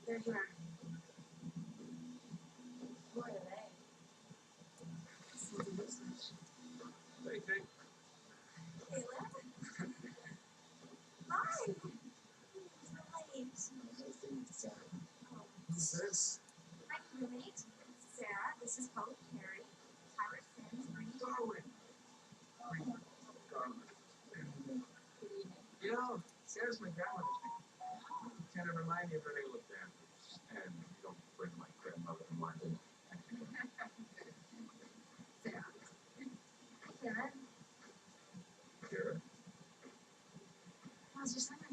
They're here. Who are they? This is the business. Hey, Kate. Caleb? Hi! Nice. Who's this? My roommate, Sarah. This is Hope, Carrie, Tyler Sims, Bree. Darwin. Darwin. You know, Sarah's my grandmother's name. You kind of remind me of her name with them. And you don't bring my grandmother to mind. Sarah. Hi, Karen. Kara? How's your summer?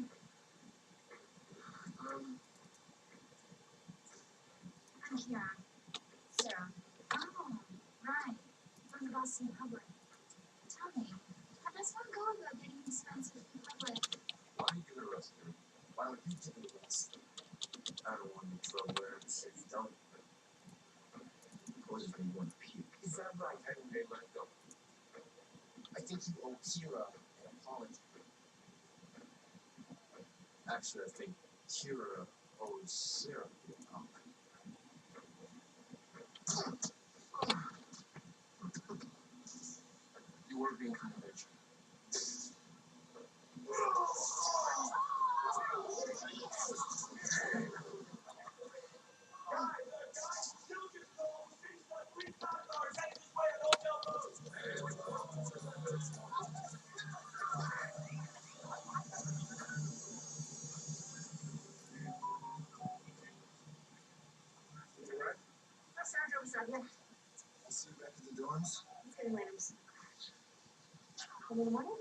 I'm Karen. Sarah. Oh, right. From the Boston Public. Tell me, how does one go about getting expensive in public? Why are you arrested her? Why would you take the arrest? I don't want any trouble there. Say you don't. Causes me one puke. Is that right? Hey, let it go. I think you owe Kira an apology. Actually, I think Kira owes Sarah an apology. You were being conventional. Sandra was out here. I'll see you back at the dorms. It's getting late. I'm just gonna crash. Home in the morning?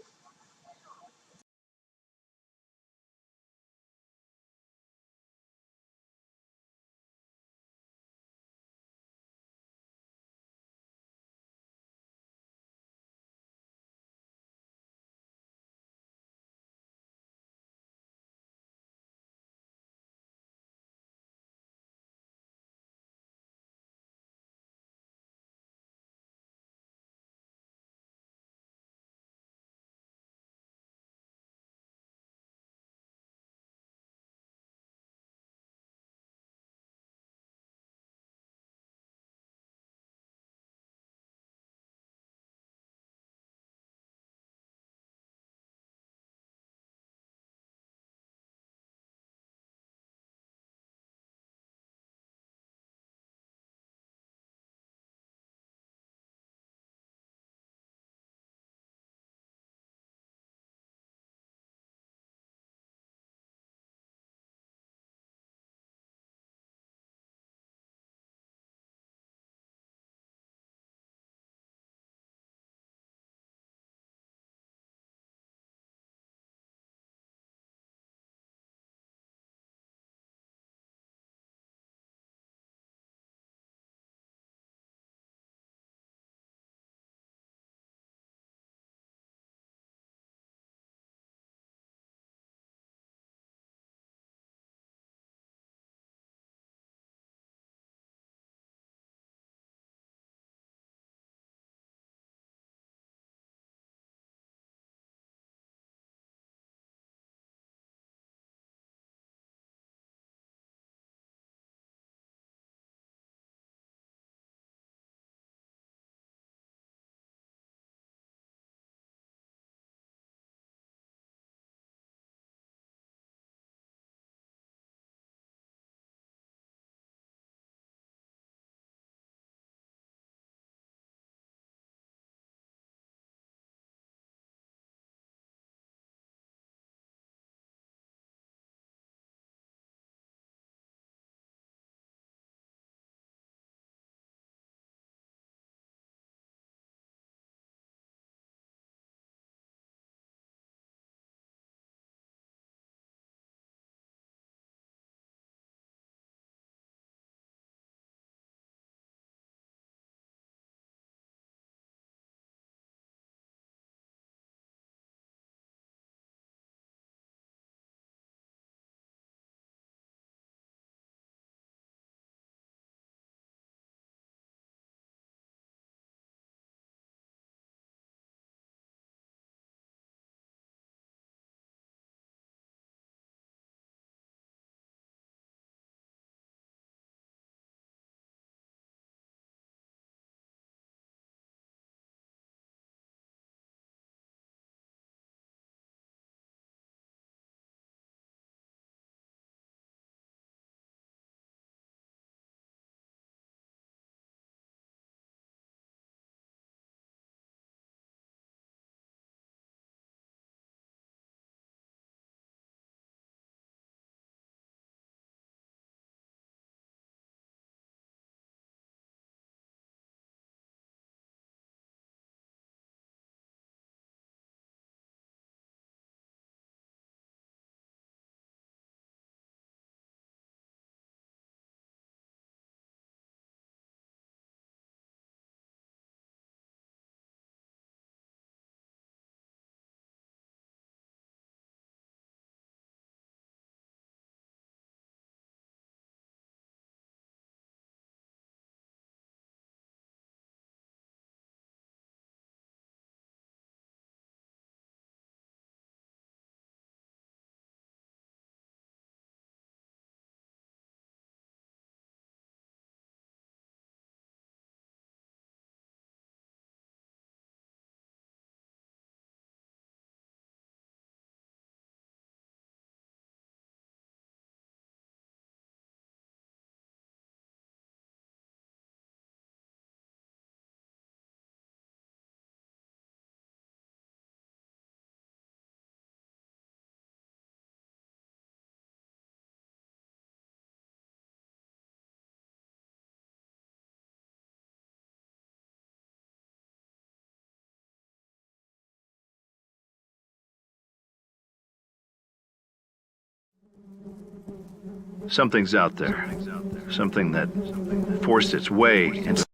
Something's out there. Something that forced its way into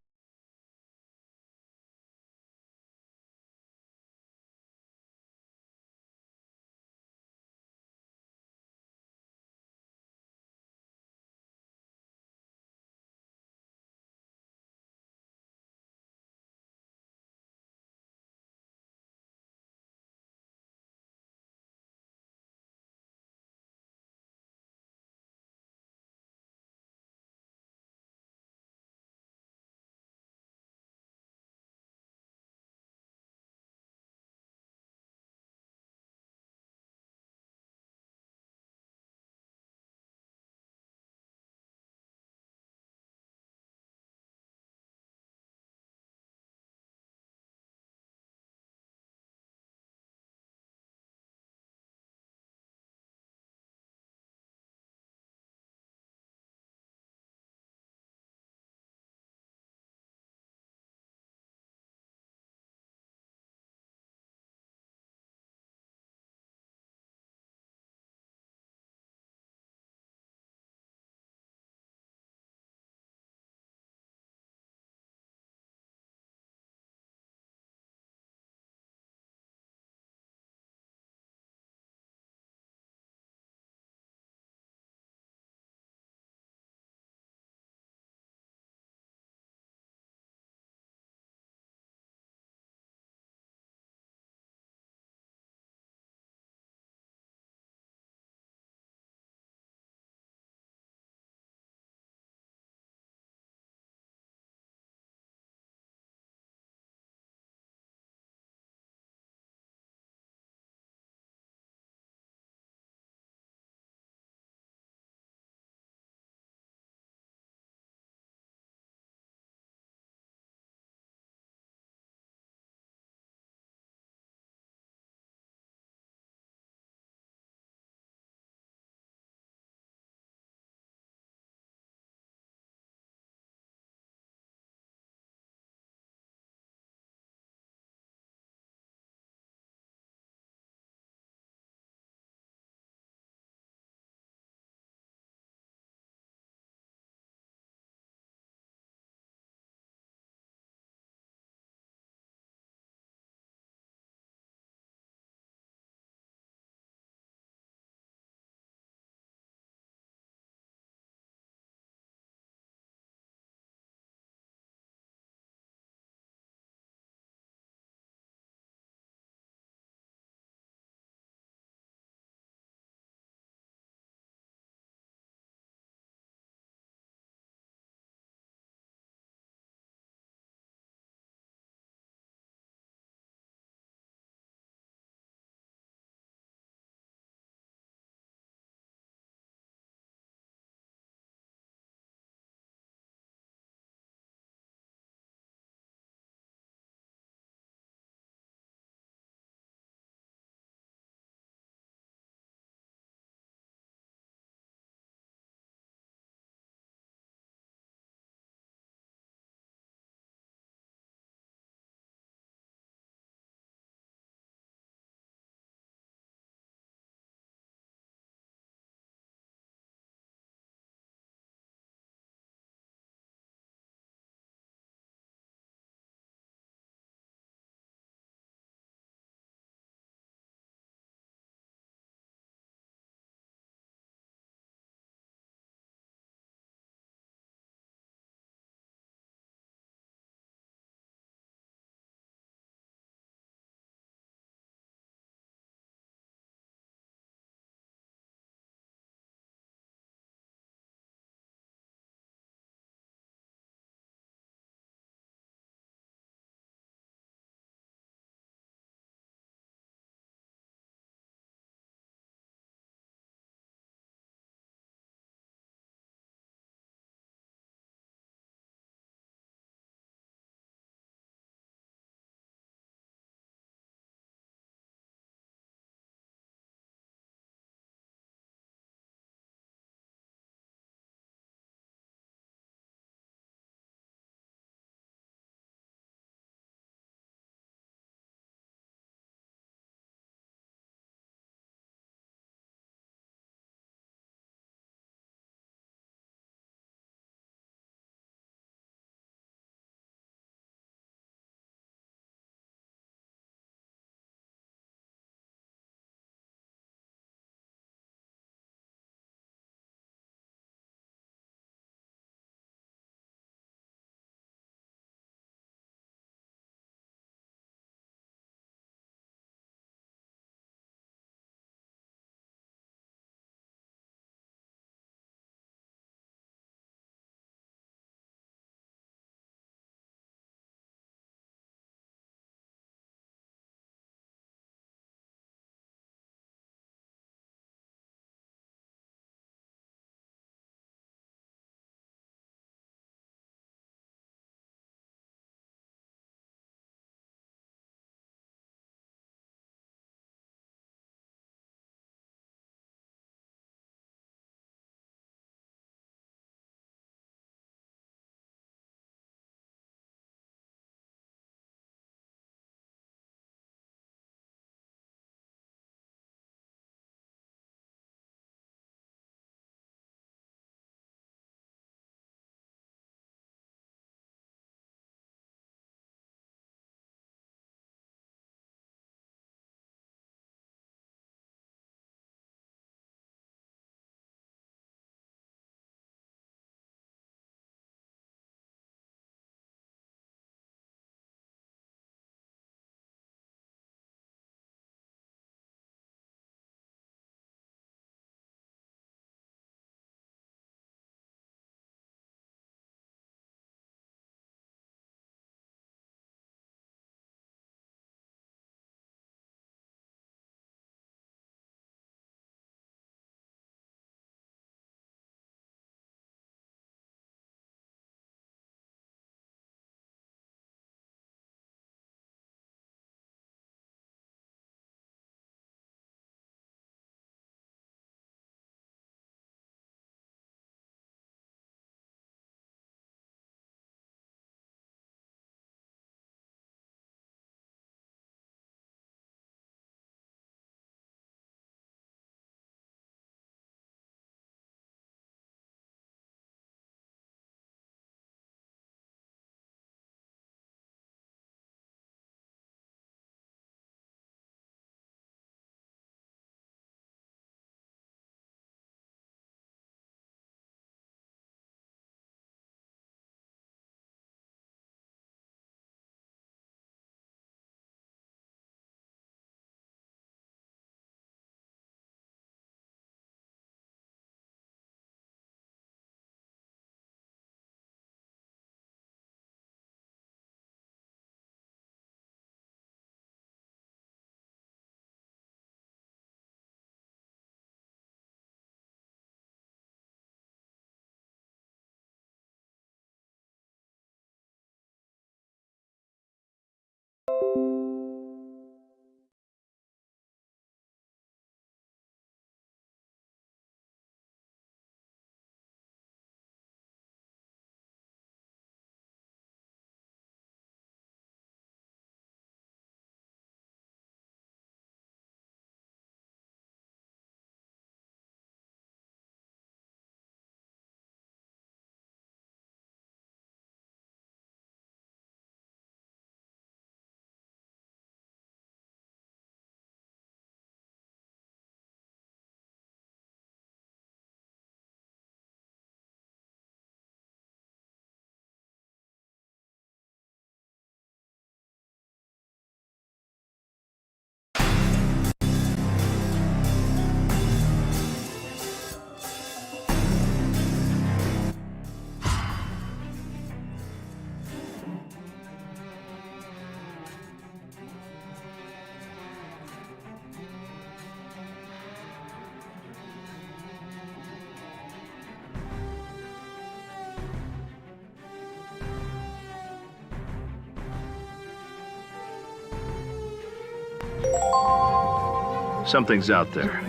Something's out there.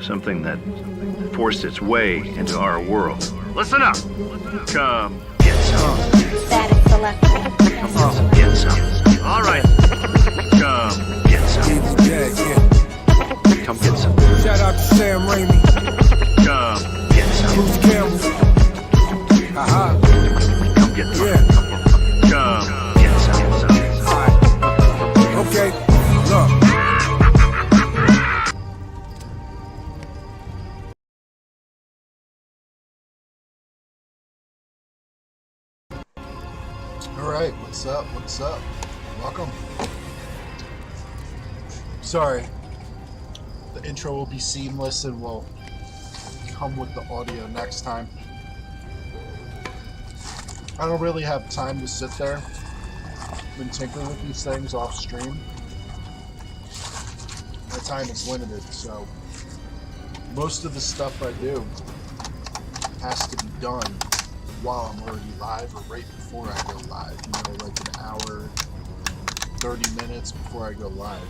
Something that forced its way into our world. Listen up! Come get some. Status selected. Come get some. All right. Come get some. Come get some. Shout out to Sam Raimi. Come get some. Bruce Campbell. Haha. Come get some. Yeah. Come get some. Alright. Okay. Look. Alright, what's up? What's up? Welcome. Sorry. The intro will be seamless and will come with the audio next time. I don't really have time to sit there and tinker with these things off stream. My time is limited, so most of the stuff I do has to be done while I'm already live or right before I go live. You know, like an hour, 30 minutes before I go live.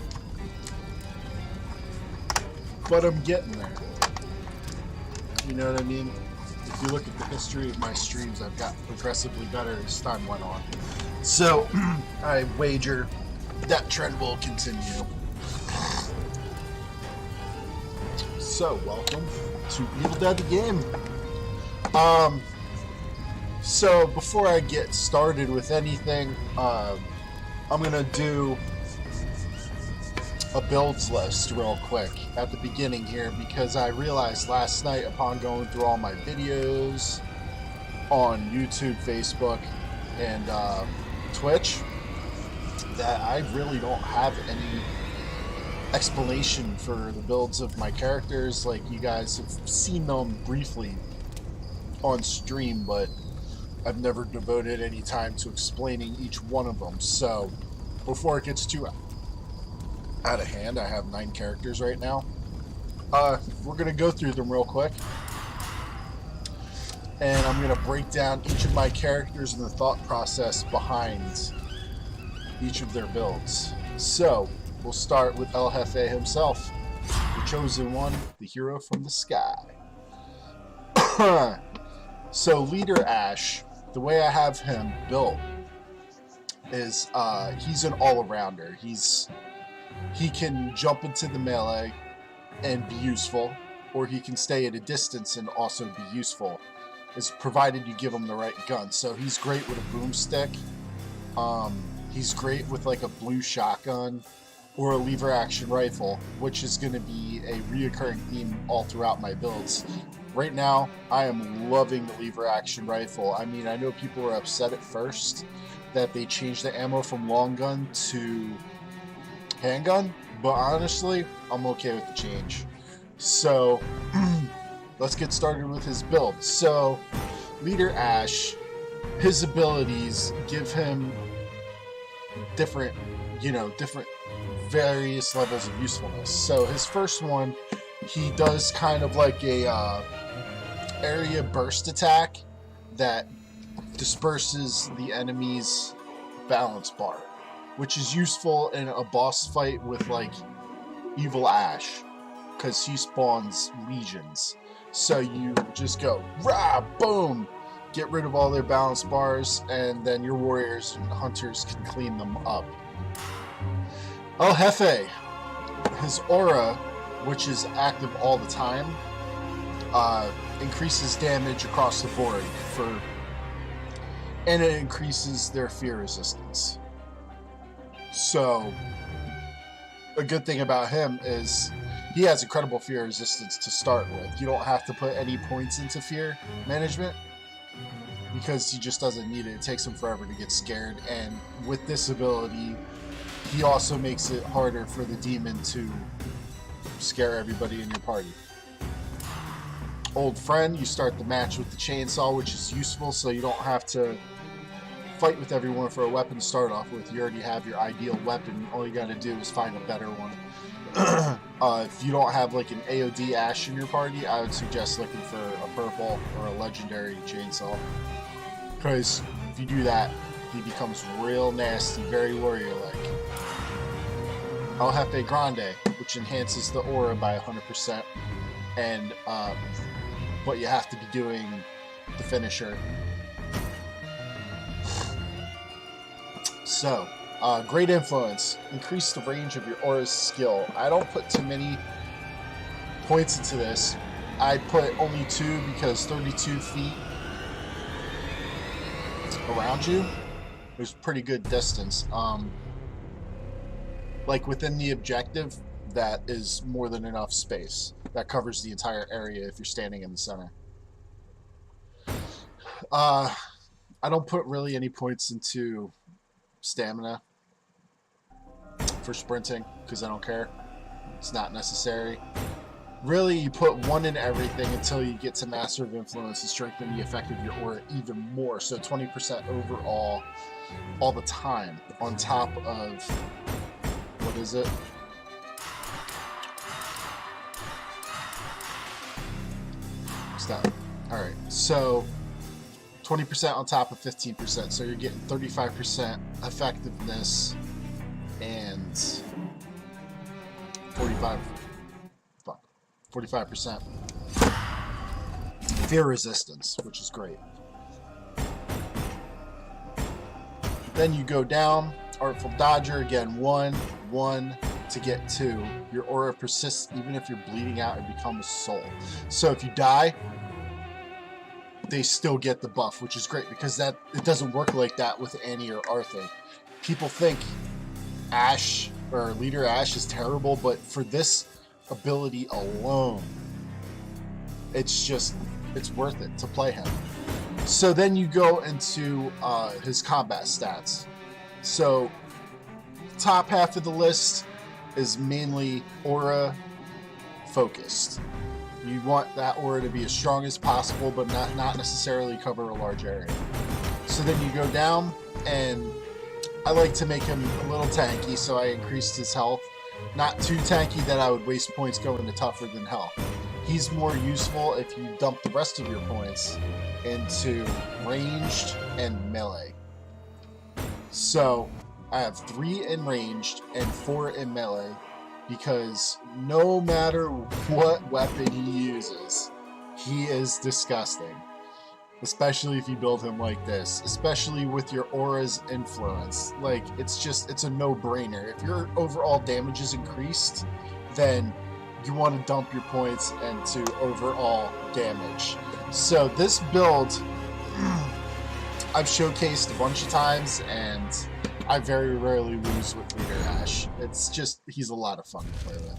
But I'm getting there. You know what I mean? If you look at the history of my streams, I've got progressively better as time went on. So, I wager that trend will continue. So, welcome to Evil Dead the Game. So before I get started with anything, I'm gonna do a builds list real quick at the beginning here, because I realized last night upon going through all my videos on YouTube, Facebook, and Twitch that I really don't have any explanation for the builds of my characters. Like, you guys have seen them briefly on stream, but I've never devoted any time to explaining each one of them. So before it gets too out of hand, I have 9 characters right now. We're gonna go through them real quick, and I'm gonna break down each of my characters and the thought process behind each of their builds. So we'll start with El Jefe himself, the chosen one, the hero from the sky. So Leader Ash, the way I have him built is he's an all-arounder. He can jump into the melee and be useful, or he can stay at a distance and also be useful, is provided you give him the right gun. So he's great with a boomstick. He's great with like a blue shotgun or a lever action rifle, which is going to be a reoccurring theme all throughout my builds. Right now, I am loving the lever action rifle. I mean, I know people were upset at first that they changed the ammo from long gun to handgun, but honestly, I'm okay with the change. So, let's get started with his build. So, Leader Ash, his abilities give him different various levels of usefulness. So, his first one, he does kind of like a area burst attack that disperses the enemy's balance bar, which is useful in a boss fight with like Evil Ash, because he spawns legions. So you just go rah, boom, get rid of all their balance bars, and then your warriors and hunters can clean them up. El Jefe, his aura, which is active all the time, increases damage across the board and it increases their fear resistance. So a good thing about him is he has incredible fear resistance to start with. You don't have to put any points into fear management because he just doesn't need it. It takes him forever to get scared, and with this ability he also makes it harder for the demon to scare everybody in your party. Old friend, you start the match with the chainsaw, which is useful, so you don't have to fight with everyone for a weapon to start off with. You already have your ideal weapon. All you got to do is find a better one. If you don't have like an AOD Ash in your party, I would suggest looking for a purple or a legendary chainsaw, because if you do that, he becomes real nasty, very warrior-like. El Jefe Grande, which enhances the aura by 100%, and but you have to be doing the finisher. So, great influence. Increase the range of your aura's skill. I don't put too many points into this. I put only 2 because 32 feet around you is pretty good distance. Like within the objective, that is more than enough space. That covers the entire area if you're standing in the center. I don't put really any points into stamina for sprinting because I don't care. It's not necessary. Really, you put 1 in everything until you get to Master of Influence and strengthen the effect of your aura even more. So 20% overall all the time on top of, what is it? Stop. Alright, so 20% on top of 15%. So you're getting 35% effectiveness and 45% fear resistance, which is great. Then you go down, Artful Dodger, again, 1 to get 2. Your aura persists even if you're bleeding out and become a soul. So if you die, they still get the buff, which is great because that it doesn't work like that with Annie or Arthur. People think Ash or Leader Ash is terrible, but for this ability alone, it's worth it to play him. So then you go into his combat stats. So top half of the list is mainly aura focused. You want that aura to be as strong as possible, but not necessarily cover a large area. So then you go down, and I like to make him a little tanky, so I increased his health. Not too tanky that I would waste points going to tougher than hell. He's more useful if you dump the rest of your points into ranged and melee. So I have 3 in ranged and 4 in melee, because no matter what weapon he uses, he is disgusting. Especially if you build him like this, especially with your aura's influence. Like, it's a no-brainer. If your overall damage is increased, then you want to dump your points into overall damage. So this build, I've showcased a bunch of times, and I very rarely lose with Leader Ash. It's just, he's a lot of fun to play with.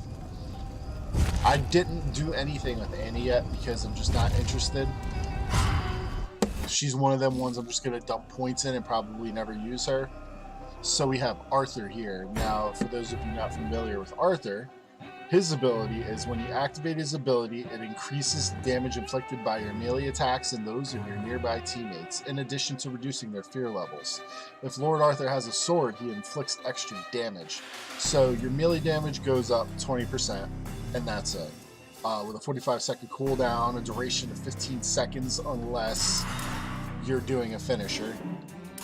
I didn't do anything with Annie yet because I'm just not interested. She's one of them ones I'm just going to dump points in and probably never use her. So we have Arthur here. Now, for those of you not familiar with Arthur, his ability is when you activate his ability, it increases the damage inflicted by your melee attacks and those of your nearby teammates, in addition to reducing their fear levels. If Lord Arthur has a sword, he inflicts extra damage. So your melee damage goes up 20%, and that's it. With a 45-second cooldown, a duration of 15 seconds unless you're doing a finisher.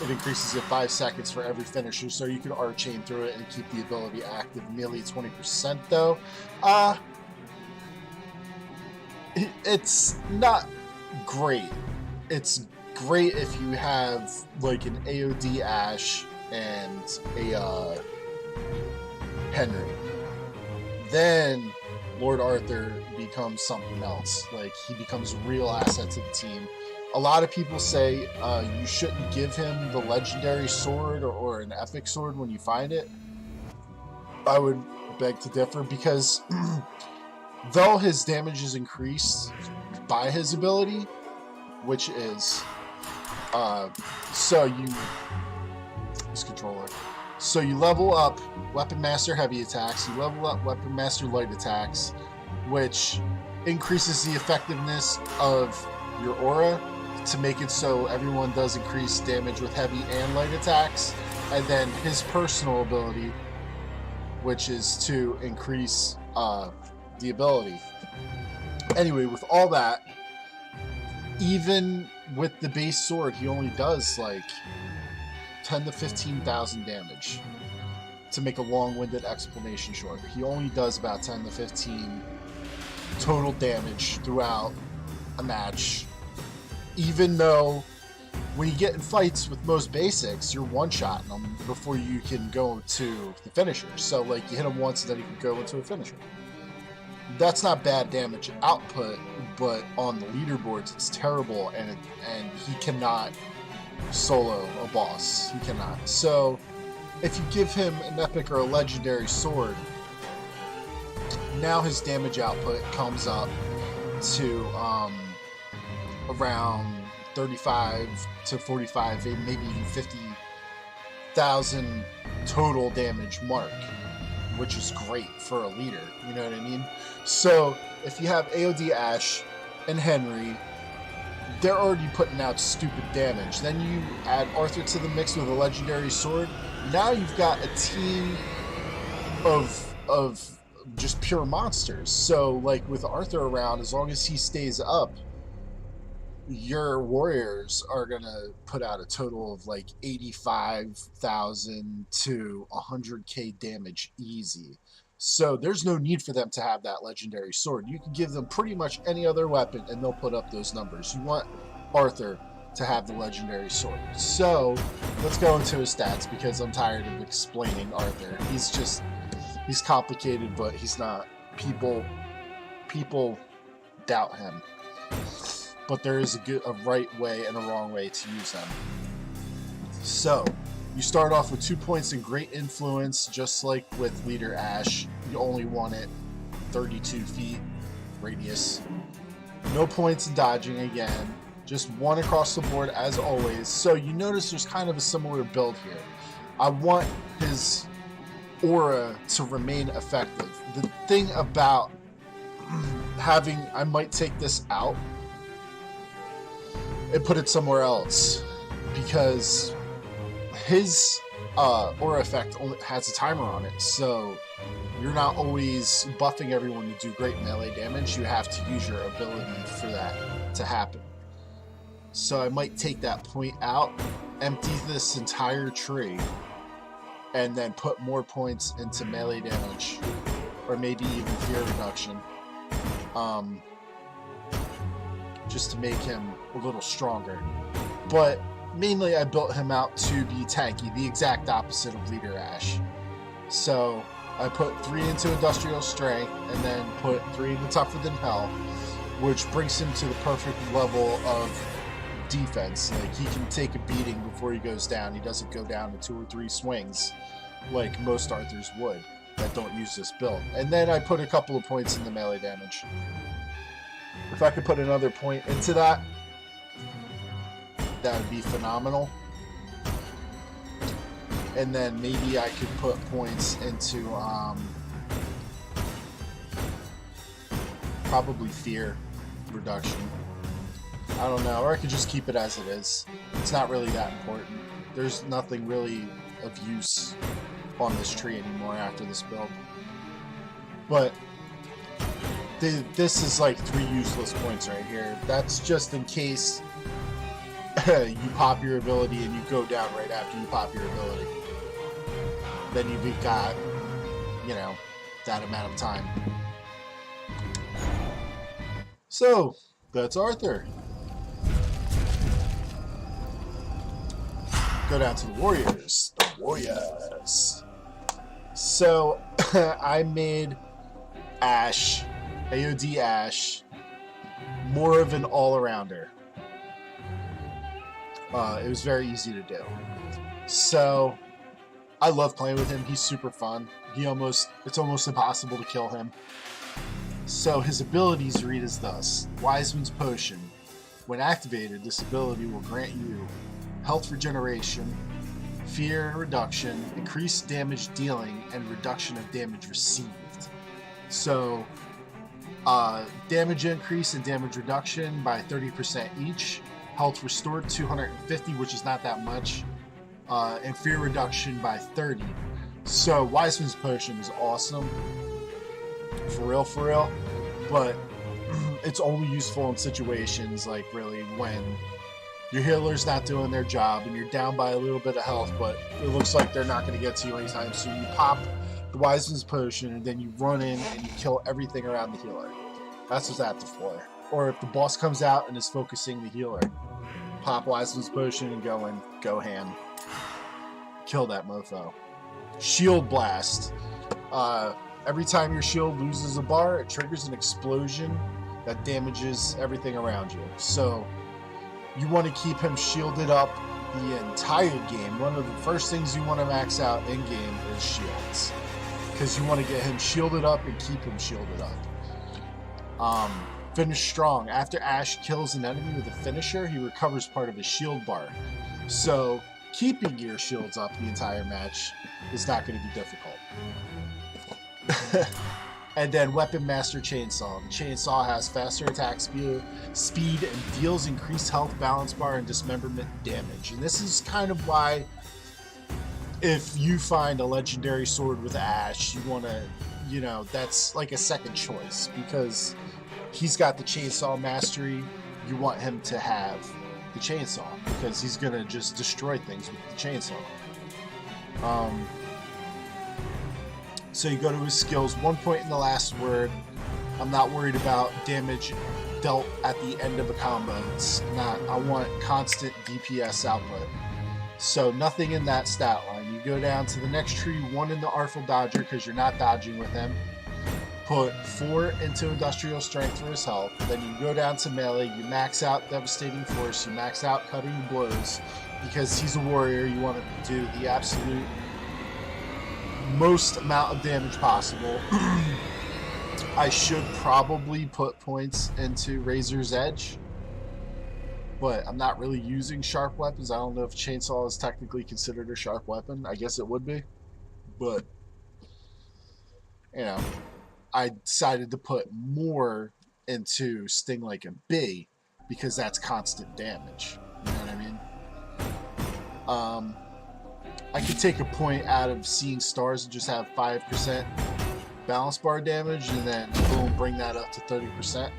It increases it 5 seconds for every finisher, so you can arcane through it and keep the ability active. Melee 20% though. It's not great. It's great if you have like an AOD Ash and a Henry. Then Lord Arthur becomes something else. Like, he becomes a real asset to the team. A lot of people say you shouldn't give him the legendary sword or an epic sword when you find it. I would beg to differ, because though his damage is increased by his ability, which is this controller. So you level up Weapon Master heavy attacks, you level up Weapon Master light attacks, which increases the effectiveness of your aura to make it so everyone does increase damage with heavy and light attacks, and then his personal ability, which is to increase the ability. Anyway, with all that, even with the base sword, he only does like 10 to 15,000 damage. to make a long-winded explanation short, he only does about 10 to 15 total damage throughout a match, even though when you get in fights with most basics, you're one-shotting them before you can go to the finisher. So, like, you hit him once and then you can go into a finisher. That's not bad damage output, but on the leaderboards, it's terrible, and he cannot solo a boss. He cannot. So, if you give him an epic or a legendary sword, now his damage output comes up to around 35 to 45, maybe even 50,000 total damage mark, which is great for a leader, you know what I mean? So if you have AOD Ash and Henry, they're already putting out stupid damage. Then you add Arthur to the mix with a legendary sword. Now you've got a team of just pure monsters. So like with Arthur around, as long as he stays up, your warriors are gonna put out a total of like 85,000 to 100k damage easy. So there's no need for them to have that legendary sword. You can give them pretty much any other weapon and they'll put up those numbers. You want Arthur to have the legendary sword. So let's go into his stats because I'm tired of explaining Arthur. He's complicated, but he's not. People doubt him. But there is a right way and a wrong way to use them. So, you start off with 2 points in Great Influence, just like with Leader Ash. You only want it 32 feet radius. No points in dodging again. Just 1 across the board as always. So you notice there's kind of a similar build here. I want his aura to remain effective. The thing about having, I might take this out and put it somewhere else, because his aura effect only has a timer on it, so you're not always buffing everyone to do great melee damage. You have to use your ability for that to happen. So I might take that point out, empty this entire tree, and then put more points into melee damage, or maybe even fear reduction. Just to make him a little stronger. But mainly I built him out to be tanky, the exact opposite of Leader Ash. So I put 3 into Industrial Strength and then put 3 into Tougher Than Hell, which brings him to the perfect level of defense. Like, he can take a beating before he goes down. He doesn't go down in 2 or 3 swings like most Arthurs would that don't use this build. And then I put a couple of points in the melee damage. If I could put another point into that, that would be phenomenal. And then maybe I could put points into probably fear reduction. I don't know, or I could just keep it as it is. It's not really that important. There's nothing really of use on this tree anymore after this build. But this is like 3 useless points right here. That's just in case you pop your ability and you go down right after you pop your ability. Then you've got, you know, that amount of time. So, that's Arthur. Go down to the Warriors. The Warriors. So, I made Ash, AOD Ash, more of an all-arounder. It was very easy to do. So, I love playing with him. He's super fun. It's almost impossible to kill him. So his abilities read as thus. Wiseman's Potion. When activated, this ability will grant you health regeneration, fear reduction, increased damage dealing, and reduction of damage received. So, damage increase and damage reduction by 30% each. Health restored 250, which is not that much. And fear reduction by 30. So Wiseman's Potion is awesome. For real. But it's only useful in situations like really when your healer's not doing their job, and you're down by a little bit of health, but it looks like they're not going to get to you anytime soon. You pop the Wiseman's Potion, and then you run in and you kill everything around the healer. That's what's active for. Or if the boss comes out and is focusing the healer, pop Wiseman's Potion and go ham. Kill that mofo. Shield Blast. Every time your shield loses a bar, it triggers an explosion that damages everything around you. So you want to keep him shielded up the entire game. One of the first things you want to max out in game is shields, because you want to get him shielded up and keep him shielded up. Finish strong. After Ash kills an enemy with a finisher, he recovers part of his shield bar. So keeping your shields up the entire match is not going to be difficult. And then Weapon Master Chainsaw. The Chainsaw has faster attack speed and deals increased health, balance bar, and dismemberment damage. And this is kind of why, if you find a legendary sword with Ash, you want to, you know, that's like a second choice, because he's got the Chainsaw Mastery. You want him to have the Chainsaw, because he's going to just destroy things with the Chainsaw. So you go to his skills, 1 point in the last word. I'm not worried about damage dealt at the end of a combo. It's not, I want constant DPS output. So nothing in that stat line. You go down to the next tree, 1 in the Artful Dodger, because you're not dodging with him. Put 4 into Industrial Strength for his health. Then you go down to melee, you max out Devastating Force, you max out Cutting Blows, because he's a warrior. You want to do the absolute most amount of damage possible. I should probably put points into Razor's Edge, but I'm not really using sharp weapons. I don't know if Chainsaw is technically considered a sharp weapon. I guess it would be, but you know, I decided to put more into Sting Like a Bee, because that's constant damage. You know what I mean? I could take a point out of Seeing Stars and just have 5% balance bar damage, and then boom, bring that up to 30%.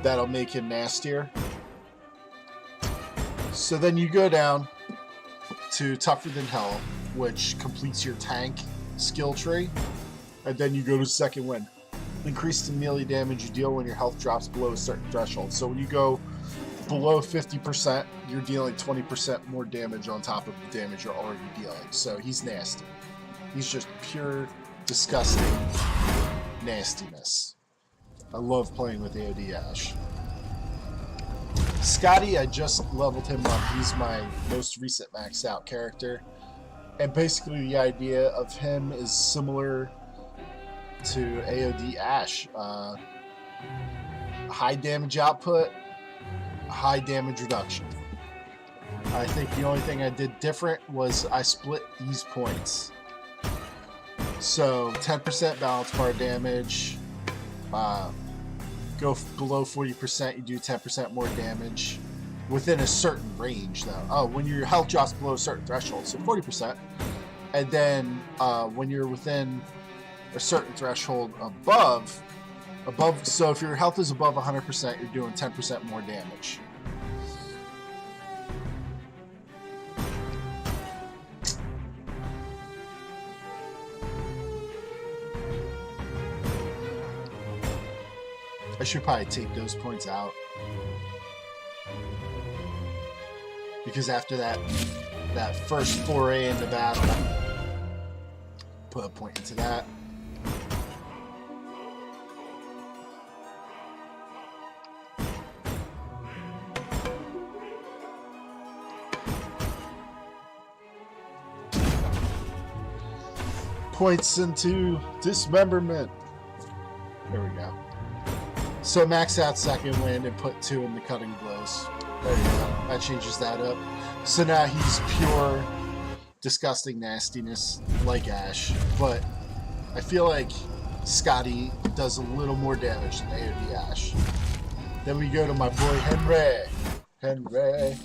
That'll make him nastier. So then you go down to Tougher Than Hell, which completes your tank skill tree, and then you go to Second Wind. Increase the melee damage you deal when your health drops below a certain threshold. So when you go below 50%, you're dealing 20% more damage on top of the damage you're already dealing. So he's nasty. He's just pure, disgusting nastiness. I love playing with AOD Ash. Scotty, I just leveled him up. He's my most recent maxed out character. And basically the idea of him is similar to AOD Ash. High damage output, high damage reduction. I think the only thing I did different was I split these points. So 10% balance bar damage, go below 40%, you do 10% more damage within a certain range though. Oh, when your health drops below a certain threshold, so 40%. And then when you're within a certain threshold above, so if your health is above 100%, you're doing 10% more damage. I should probably take those points out, because after that first foray into battle, put a point into that. Points into dismemberment. There we go. So max out Second Wind and put 2 in the Cutting Blows. There you go. That changes that up. So now he's pure disgusting nastiness like Ash, but I feel like Scotty does a little more damage than AOD Ash. Then we go to my boy Henry.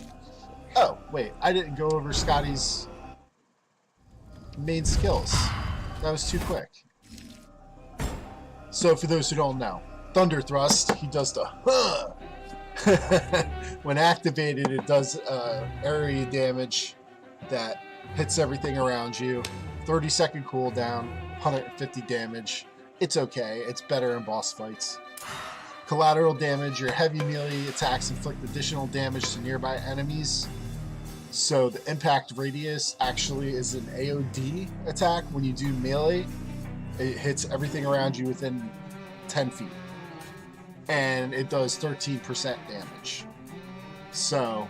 Oh, wait, I didn't go over Scotty's main skills. That was too quick. So for those who don't know, Thunder Thrust, he does the When activated, it does area damage that hits everything around you. 30-second cooldown, 150 damage. It's okay. It's better in boss fights. Collateral damage. Your heavy melee attacks inflict additional damage to nearby enemies. So the impact radius actually is an AOD attack. When you do melee, it hits everything around you within 10 feet. And it does 13% damage. So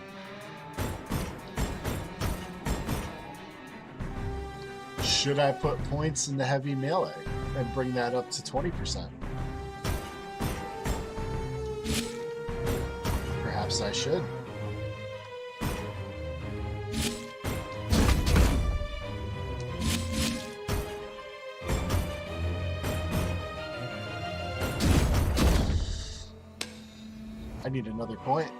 should I put points in the heavy melee and bring that up to 20%? Perhaps I should. I need another point.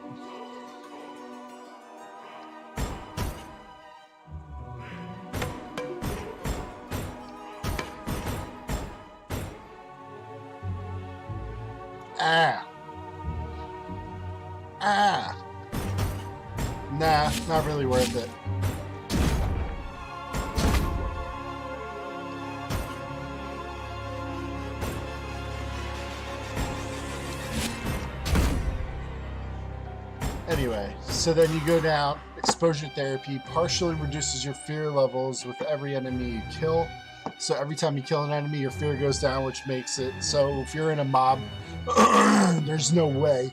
Nah, not really worth it. Anyway, so then you go down. Exposure therapy partially reduces your fear levels with every enemy you kill. So every time you kill an enemy, your fear goes down, which makes it so if you're in a mob, there's no way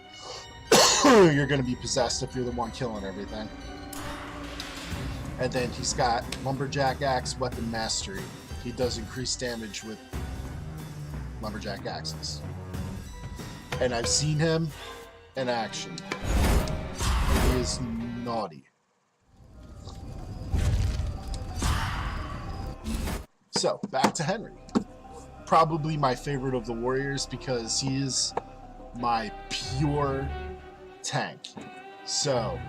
you're going to be possessed if you're the one killing everything. And then he's got Lumberjack Axe Weapon Mastery. He does increased damage with Lumberjack Axes. And I've seen him in action. He is naughty. So, back to Henry. Probably my favorite of the warriors because he is my pure tank. So,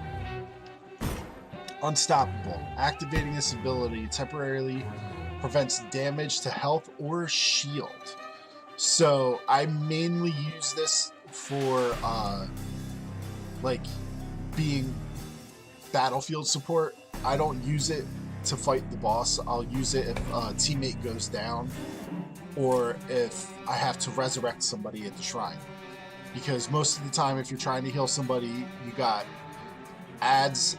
unstoppable. Activating this ability temporarily prevents damage to health or shield. So, I mainly use this for like being battlefield support. I don't use it to fight the boss. I'll use it if a teammate goes down or if I have to resurrect somebody at the shrine. Because most of the time if you're trying to heal somebody, you got ads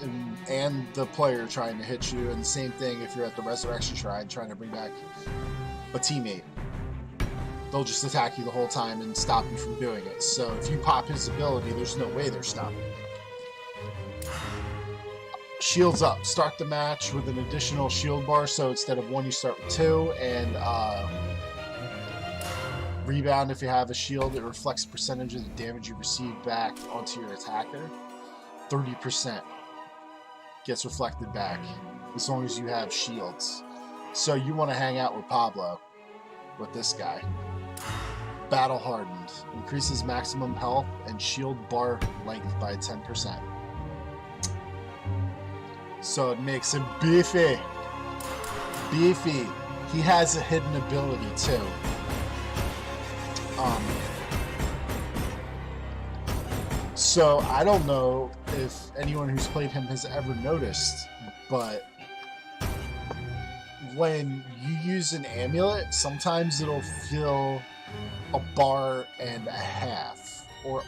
and the player trying to hit you, and the same thing if you're at the resurrection shrine trying to bring back a teammate. They'll just attack you the whole time and stop you from doing it. So if you pop his ability, there's no way they're stopping you. Shields up. Start the match with an additional shield bar, so instead of 1 you start with 2, and rebound if you have a shield. It reflects percentage of the damage you receive back onto your attacker. 30% gets reflected back as long as you have shields. So you want to hang out with Pablo, with this guy. Battle hardened. Increases maximum health and shield bar length by 10%. So it makes him beefy. Beefy. He has a hidden ability too. So I don't know if anyone who's played him has ever noticed, but when you use an amulet, sometimes it'll fill a bar and a half, or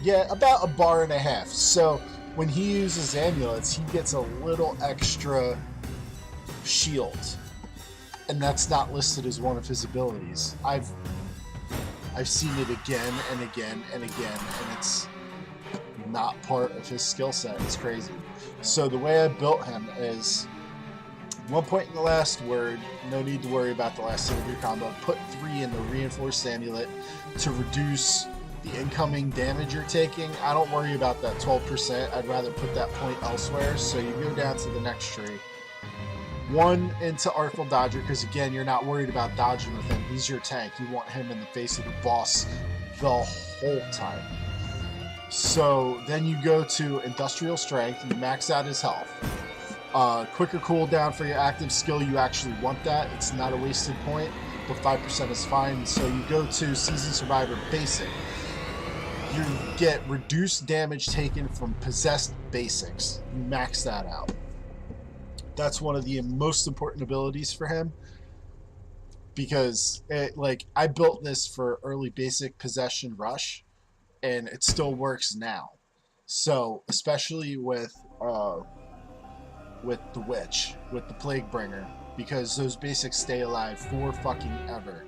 yeah, about a bar and a half. So when he uses amulets, he gets a little extra shield, and that's not listed as one of his abilities. I've seen it again and again and again, and it's not part of his skill set. It's crazy. So the way I built him is 1 point in the last word, no need to worry about the last hit of your combo. Put 3 in the reinforced amulet to reduce the incoming damage you're taking. I don't worry about that 12%. I'd rather put that point elsewhere. So you go down to the next tree. 1 into Artful Dodger, because again, you're not worried about dodging with him. He's your tank. You want him in the face of the boss the whole time. So then you go to Industrial Strength, you max out his health. Quicker cooldown for your active skill, you actually want that. It's not a wasted point, but 5% is fine. So you go to Seasoned Survivor Basic. You get reduced damage taken from possessed basics. You max that out. That's one of the most important abilities for him, because I built this for early basic possession rush, and it still works now. So especially with the witch, with the plague bringer, because those basics stay alive for fucking ever.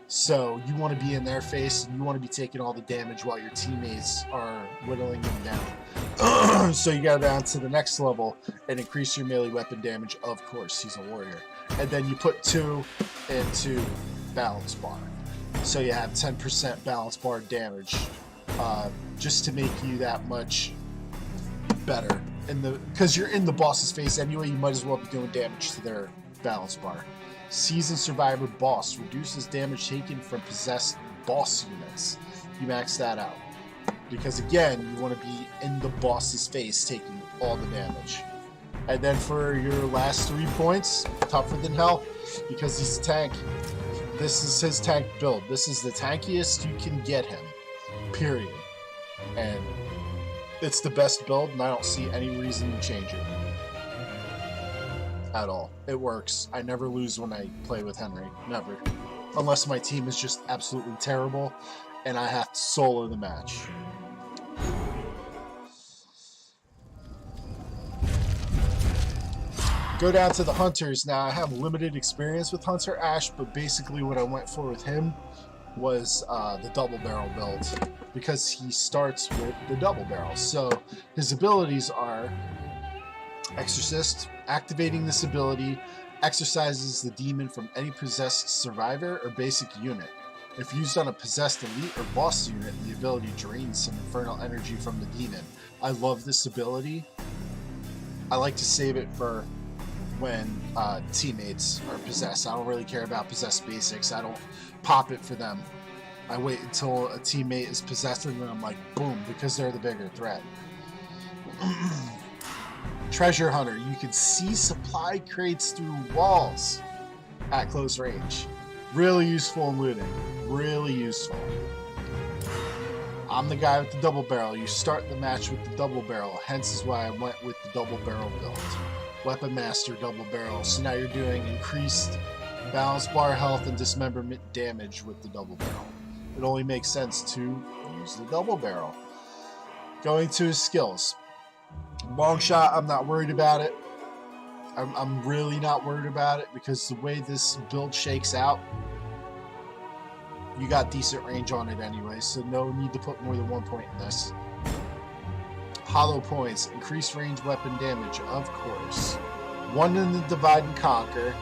So you want to be in their face, and you want to be taking all the damage while your teammates are whittling them down. So you go down to the next level and increase your melee weapon damage. Of course, he's a warrior. And then you put 2 into balance bar. So you have 10% balance bar damage, just to make you that much better. Because you're in the boss's face anyway, you might as well be doing damage to their balance bar. Seasoned Survivor Boss reduces damage taken from possessed boss units. You max that out, because again, you want to be in the boss's face taking all the damage. And then for your last 3 points, tougher than hell, because he's a tank. This is his tank build. This is the tankiest you can get him, period. And it's the best build, and I don't see any reason to change it at all. It works. I never lose when I play with Henry. Never. Unless my team is just absolutely terrible and I have to solo the match. Go down to the Hunters. Now, I have limited experience with Hunter Ash, but basically what I went for with him was the double barrel build, because he starts with the double barrel. So his abilities are Exorcist. Activating this ability exorcises the demon from any possessed survivor or basic unit. If used on a possessed elite or boss unit, the ability drains some infernal energy from the demon. I love this ability. I like to save it for when teammates are possessed. I don't really care about possessed basics. I don't pop it for them. I wait until a teammate is possessed and then I'm like, boom, because they're the bigger threat. Treasure Hunter. You can see supply crates through walls at close range. Really useful in looting. Really useful. I'm the guy with the double barrel. You start the match with the double barrel. Hence is why I went with the double barrel build. Weapon Master double barrel. So now you're doing increased balance bar health and dismemberment damage with the double barrel. It only makes sense to use the double barrel. Going to his skills. Long shot, I'm not worried about it. I'm really not worried about it, because the way this build shakes out, you got decent range on it anyway, so no need to put more than 1 point in this. Hollow points, increased range weapon damage, of course. 1 in the divide and conquer.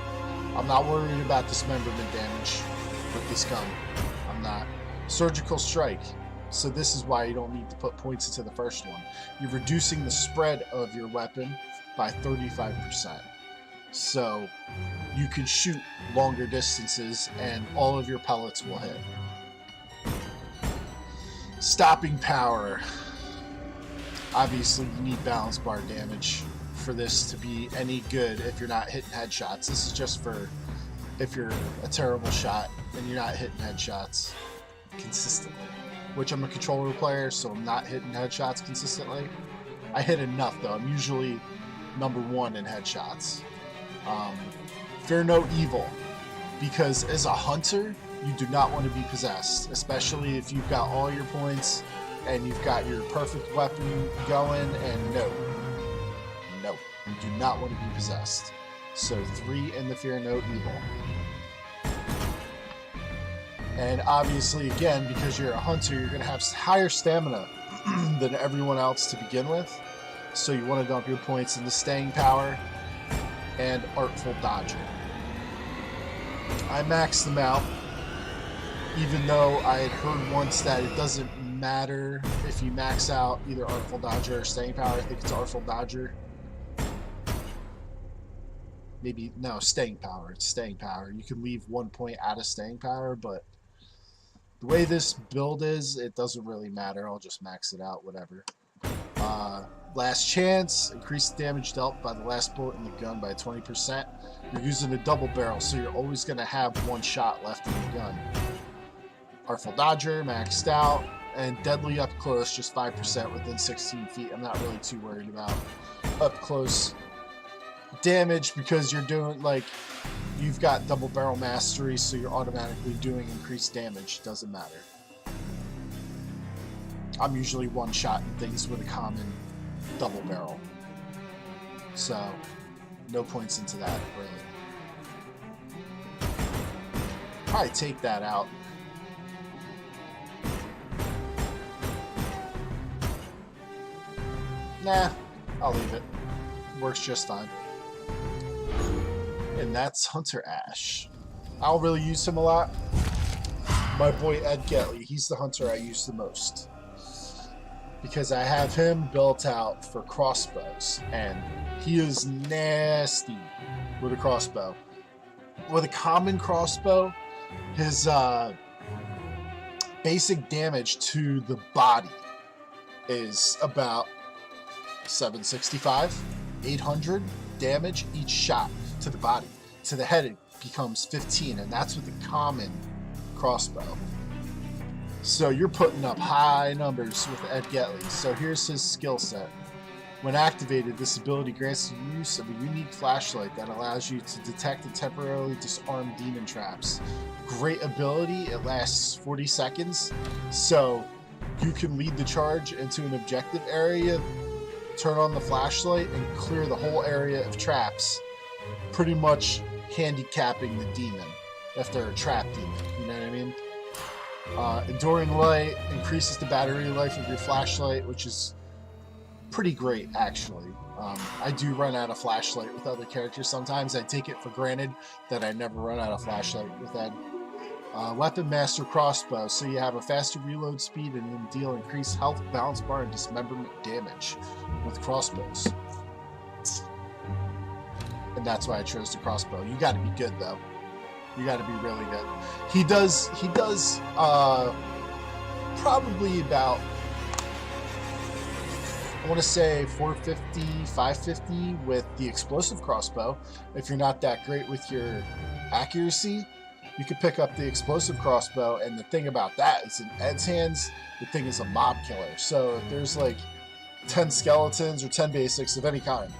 I'm not worried about dismemberment damage with this gun. I'm not. Surgical strike. So this is why you don't need to put points into the first one. You're reducing the spread of your weapon by 35%. So you can shoot longer distances and all of your pellets will hit. Stopping power. Obviously you need balance bar damage for this to be any good if you're not hitting headshots. This is just for if you're a terrible shot and you're not hitting headshots consistently. Which I'm a controller player, so I'm not hitting headshots consistently. I hit enough though. I'm usually number 1 in headshots. Fear no evil, because as a hunter, you do not want to be possessed, especially if you've got all your points and you've got your perfect weapon going. And no, you do not want to be possessed. So 3 in the fear no evil. And obviously, again, because you're a hunter, you're going to have higher stamina than everyone else to begin with. So you want to dump your points into staying power and artful dodger. I maxed them out, even though I had heard once that it doesn't matter if you max out either artful dodger or staying power. I think it's artful dodger. Maybe, no, staying power. It's staying power. You can leave 1 point out of staying power, but the way this build is, it doesn't really matter. I'll just max it out, whatever. Last chance, increase damage dealt by the last bullet in the gun by 20%. You're using a double barrel, so you're always going to have 1 shot left in the gun. Artful Dodger, maxed out. And deadly up close, just 5% within 16 feet. I'm not really too worried about up close damage because you're doing, like, you've got double barrel mastery, so you're automatically doing increased damage. Doesn't matter. I'm usually one-shotting things with a common double barrel. So, no points into that, really. Probably take that out. Nah, I'll leave it. Works just fine. And that's Hunter Ash. I don't really use him a lot. My boy Ed Getley, he's the hunter I use the most. Because I have him built out for crossbows. And he is nasty with a crossbow. With a common crossbow, his basic damage to the body is about 765, 800 damage each shot to the body. To the head it becomes 15, and that's with the common crossbow. So you're putting up high numbers with Ed Getley. So here's his skill set. When activated, this ability grants the use of a unique flashlight that allows you to detect and temporarily disarm demon traps. Great ability, it lasts 40 seconds, so you can lead the charge into an objective area, turn on the flashlight, and clear the whole area of traps, pretty much handicapping the demon if they're a trap demon, you know what I mean? Enduring light increases the battery life of your flashlight, which is pretty great, actually. I do run out of flashlight with other characters sometimes. I take it for granted that I never run out of flashlight with Ed. Weapon Master Crossbow, so you have a faster reload speed and then deal increased health, balance bar, and dismemberment damage with crossbows. And that's why I chose the crossbow. You gotta be good, though. You gotta be really good. He does probably about, I want to say 450, 550 with the explosive crossbow. If you're not that great with your accuracy, you could pick up the explosive crossbow, and the thing about that is in Ed's hands, the thing is a mob killer. So if there's like 10 skeletons or 10 basics of any kind,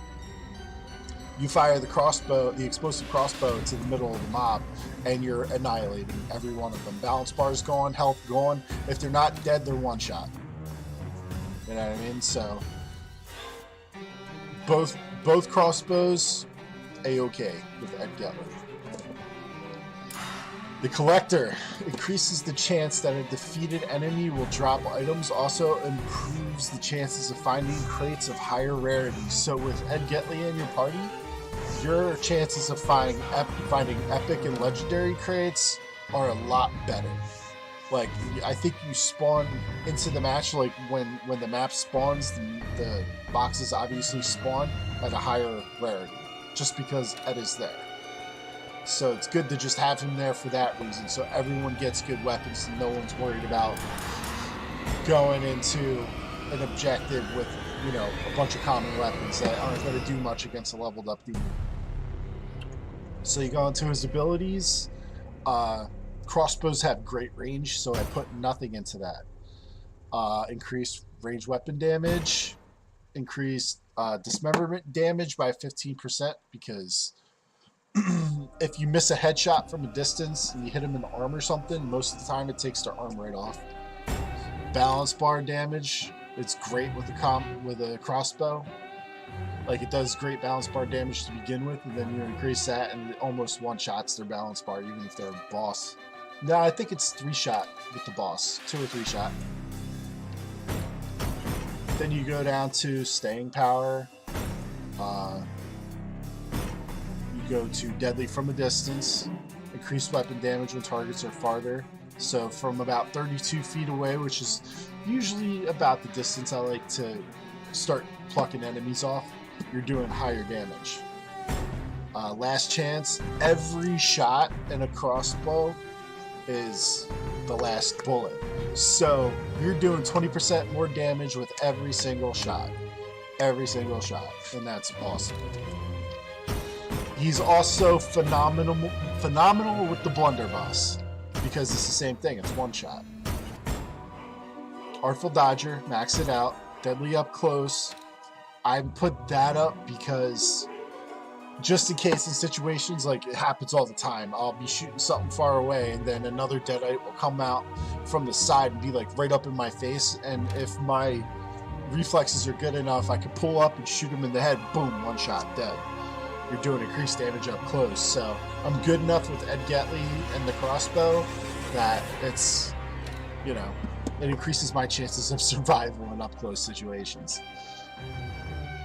you fire the crossbow, the explosive crossbow, to the middle of the mob, and you're annihilating every one of them. Balance bar's gone, health gone. If they're not dead, they're one shot. You know what I mean? So both crossbows, a-okay with Ed Getley. The Collector increases the chance that a defeated enemy will drop items, also improves the chances of finding crates of higher rarity. So with Ed Getley in your party, your chances of finding epic and legendary crates are a lot better. Like, I think you spawn into the match, like when the map spawns, the boxes obviously spawn at a higher rarity, just because Ed is there. So it's good to just have him there for that reason, so everyone gets good weapons and no one's worried about going into an objective with, you know, a bunch of common weapons that aren't going to do much against a leveled up demon. So you go into his abilities. Crossbows have great range, so I put nothing into that. Increased range weapon damage, increased dismemberment damage by 15%, because if you miss a headshot from a distance and you hit him in the arm or something, most of the time it takes their arm right off. Balance bar damage, it's great with a crossbow. Like, it does great balance bar damage to begin with, and then you increase that and it almost one-shots their balance bar, even if they're a boss. No, I think it's 3-shot with the boss, 2 or 3-shot. Then you go down to staying power. You go to deadly from a distance, increased weapon damage when targets are farther. So from about 32 feet away, which is usually about the distance I like to start plucking enemies off, you're doing higher damage. Last chance, every shot in a crossbow is the last bullet. So you're doing 20% more damage with every single shot. Every single shot. And that's awesome. He's also phenomenal with the blunderbuss, because it's the same thing, it's one shot. Artful Dodger, max it out. Deadly up close. I put that up because just in case in situations like it happens all the time, I'll be shooting something far away and then another deadite will come out from the side and be like right up in my face, and if my reflexes are good enough, I can pull up and shoot him in the head. Boom, one shot, dead. You're doing increased damage up close. So I'm good enough with Ed Getley and the crossbow that it's, you know, it increases my chances of survival in up close situations.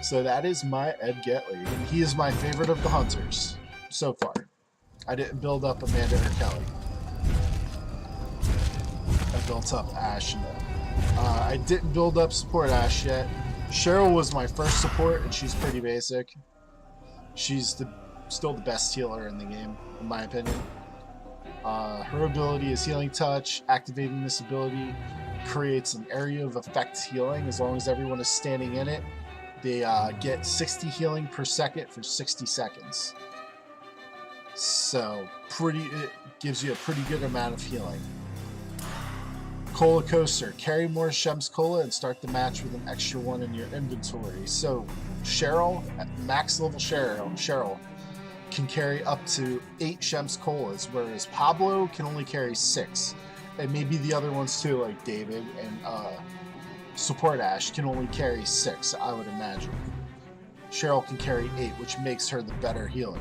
So that is my Ed Getley, and he is my favorite of the hunters so far. I didn't build up Amanda or Kelly. I built up Ash and I didn't build up support Ash yet. Cheryl was my first support, and she's pretty basic. She's still the best healer in the game, in my opinion. Her ability is Healing Touch. Activating this ability creates an area of effect healing as long as everyone is standing in it. They get 60 healing per second for 60 seconds. So it gives you a pretty good amount of healing. Cola Coaster. Carry more Shem's Cola and start the match with an extra one in your inventory. So Cheryl, max level Cheryl can carry up to 8 Shem's Colas, whereas Pablo can only carry 6. And maybe the other ones too, like David and Support Ash can only carry 6, I would imagine. Cheryl can carry 8, which makes her the better healer.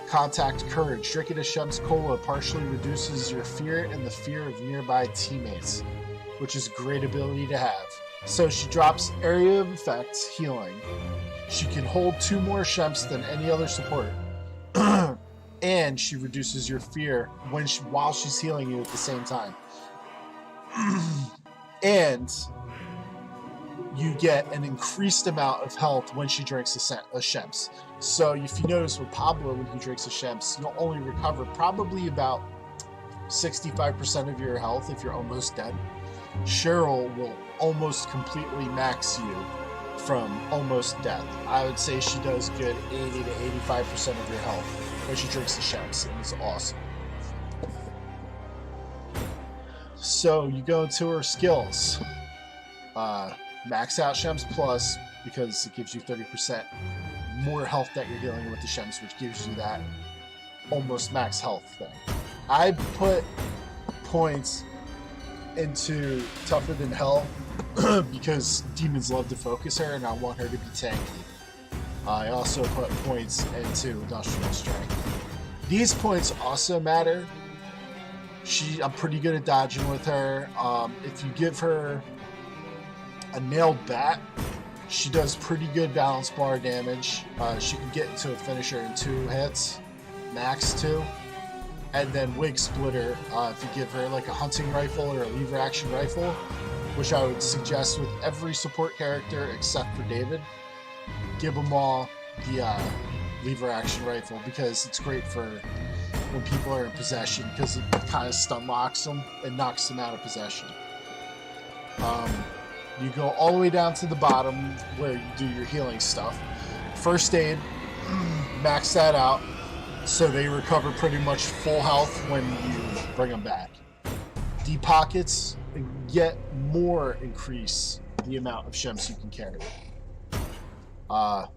Contact Courage. Drinking a Shem's Cola partially reduces your fear and the fear of nearby teammates, which is a great ability to have. So she drops area of effect healing. She can hold 2 more Shems than any other support. And she reduces your fear while she's healing you at the same time. And you get an increased amount of health when she drinks a Shems. So if you notice with Pablo, when he drinks a Shems, you'll only recover probably about 65% of your health if you're almost dead. Cheryl will almost completely max you from almost death. I would say she does good 80 to 85% of your health when she drinks the Shems, and it's awesome. So you go into her skills. Max out Shems Plus because it gives you 30% more health that you're dealing with the Shems, which gives you that almost max health thing. I put points into Tougher Than Hell because demons love to focus her and I want her to be tanky. I also put points into Industrial Strength. These points also matter. I'm pretty good at dodging with her. If you give her a nailed bat, she does pretty good balance bar damage. She can get into a finisher in 2 hits, max 2. And then Wig Splitter, if you give her like a hunting rifle or a lever action rifle, which I would suggest with every support character except for David, give them all the lever action rifle because it's great for when people are in possession because it kind of stun locks them and knocks them out of possession. You go all the way down to the bottom where you do your healing stuff. First aid, max that out so they recover pretty much full health when you bring them back. Deep pockets, yet more increase the amount of Shems you can carry.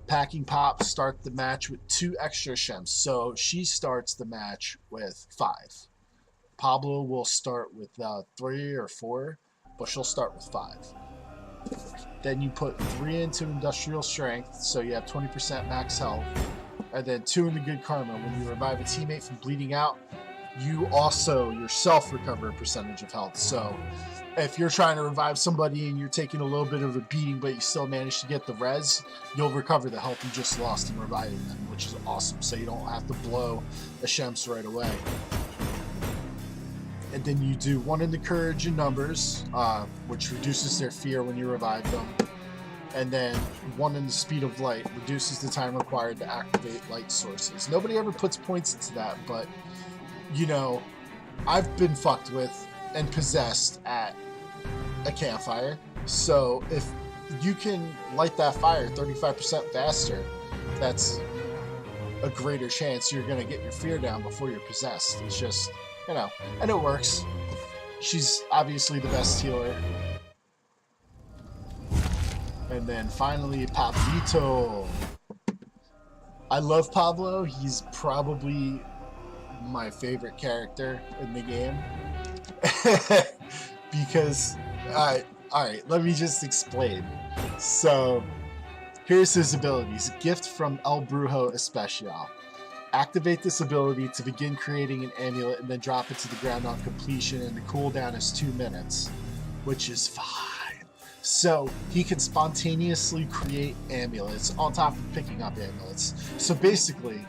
Packing Pop, start the match with 2 extra Shems. So she starts the match with 5. Pablo will start with 3 or 4, but she'll start with 5. Then you put 3 into Industrial Strength, so you have 20% max health. And then 2 into Good Karma. When you revive a teammate from bleeding out, you also yourself recover a percentage of health. So if you're trying to revive somebody and you're taking a little bit of a beating, but you still manage to get the res, you'll recover the health you just lost in reviving them, which is awesome. So you don't have to blow a Shems right away. And then you do 1 into Courage and Numbers, which reduces their fear when you revive them. And then 1 into Speed of Light, reduces the time required to activate light sources. Nobody ever puts points into that, but, you know, I've been fucked with and possessed at a campfire. So if you can light that fire 35% faster, that's a greater chance you're going to get your fear down before you're possessed. It's just, you know, and it works. she's obviously the best healer. And then finally, Pablito. I love Pablo. He's probably my favorite character in the game. Because, alright, let me just explain. So, here's his abilities. Gift from El Brujo Especial. Activate this ability to begin creating an amulet and then drop it to the ground on completion, and the cooldown is 2 minutes, which is fine. So he can spontaneously create amulets on top of picking up amulets. So basically,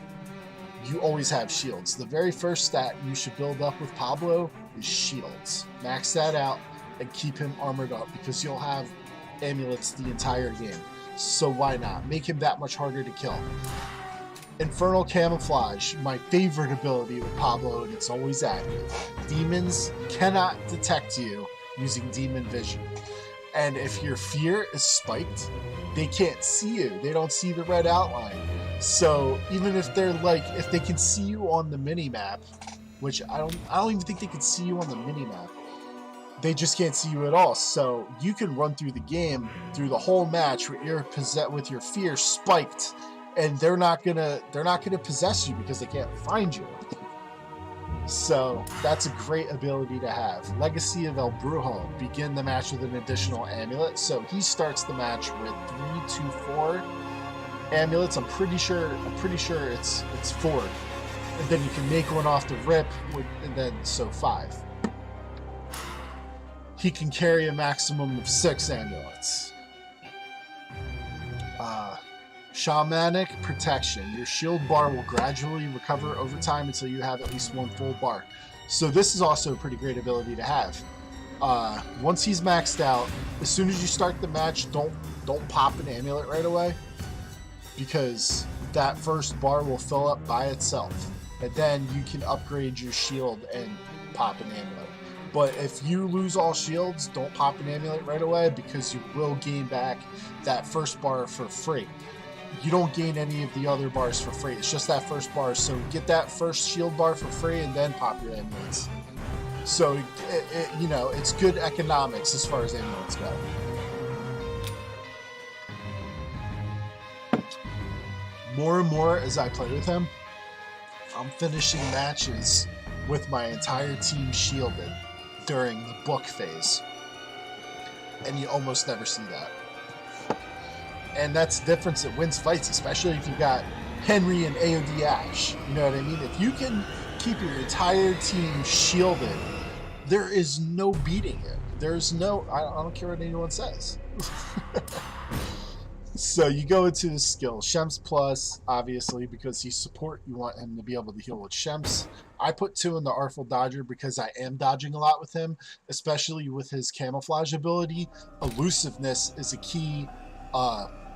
you always have shields. The very first stat you should build up with Pablo is shields. Max that out and keep him armored up, because you'll have amulets the entire game. So why not? Make him that much harder to kill. Infernal Camouflage, my favorite ability with Pablo, and it's always active. Demons cannot detect you using demon vision. And if your fear is spiked, they can't see you. They don't see the red outline. So even if they're like, if they can see you on the mini-map, which I don't even think they can see you on the mini-map, they just can't see you at all. So you can run through the game, through the whole match with your fear spiked, and they're not gonna possess you because they can't find you. So that's a great ability to have. Legacy of El Brujo. Begin the match with an additional amulet. So he starts the match with 3, 2, 4 amulets. I'm pretty sure it's 4. And then you can make one off the rip, and then so 5. He can carry a maximum of 6 amulets. Shamanic Protection. Your shield bar will gradually recover over time until you have at least 1 full bar. So this is also a pretty great ability to have. Once he's maxed out, as soon as you start the match, don't pop an amulet right away, because that first bar will fill up by itself, and then you can upgrade your shield and pop an amulet. But if you lose all shields, don't pop an amulet right away, because you will gain back that first bar for free. You don't gain any of the other bars for free. It's just that first bar. So get that first shield bar for free and then pop your amulets. So, it's good economics as far as amulets go. More and more as I play with him, I'm finishing matches with my entire team shielded during the book phase. And you almost never see that. And that's the difference that wins fights, especially if you got Henry and AOD Ash. You know what I mean? If you can keep your entire team shielded, there is no beating it. There's no, I don't care what anyone says. So you go into the skill. Shems Plus, obviously, because he's support, you want him to be able to heal with Shems. I put 2 in the Artful Dodger because I am dodging a lot with him, especially with his camouflage ability. Elusiveness is a key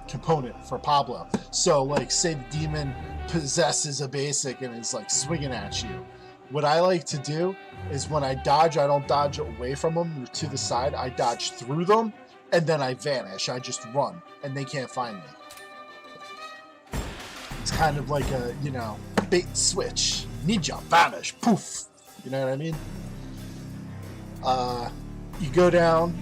component for Pablo. So like, say the demon possesses a basic and is like swinging at you, what I like to do is when I dodge, I don't dodge away from them or to the side, I dodge through them, and then I vanish. I just run and they can't find me. It's kind of like a, bait and switch. Ninja, vanish, poof. You know what I mean? You go down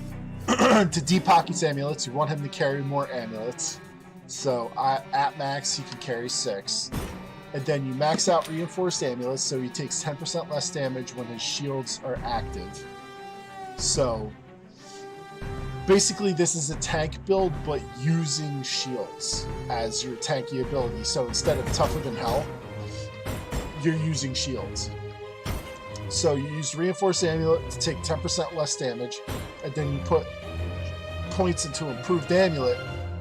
to Deep Pockets amulets. You want him to carry more amulets. So at max, he can carry 6. And then you max out Reinforced Amulets, so he takes 10% less damage when his shields are active. So basically this is a tank build, but using shields as your tanky ability. So instead of Tougher Than Hell, you're using shields. So you use Reinforced Amulet to take 10% less damage, and then you put points into Improved Amulet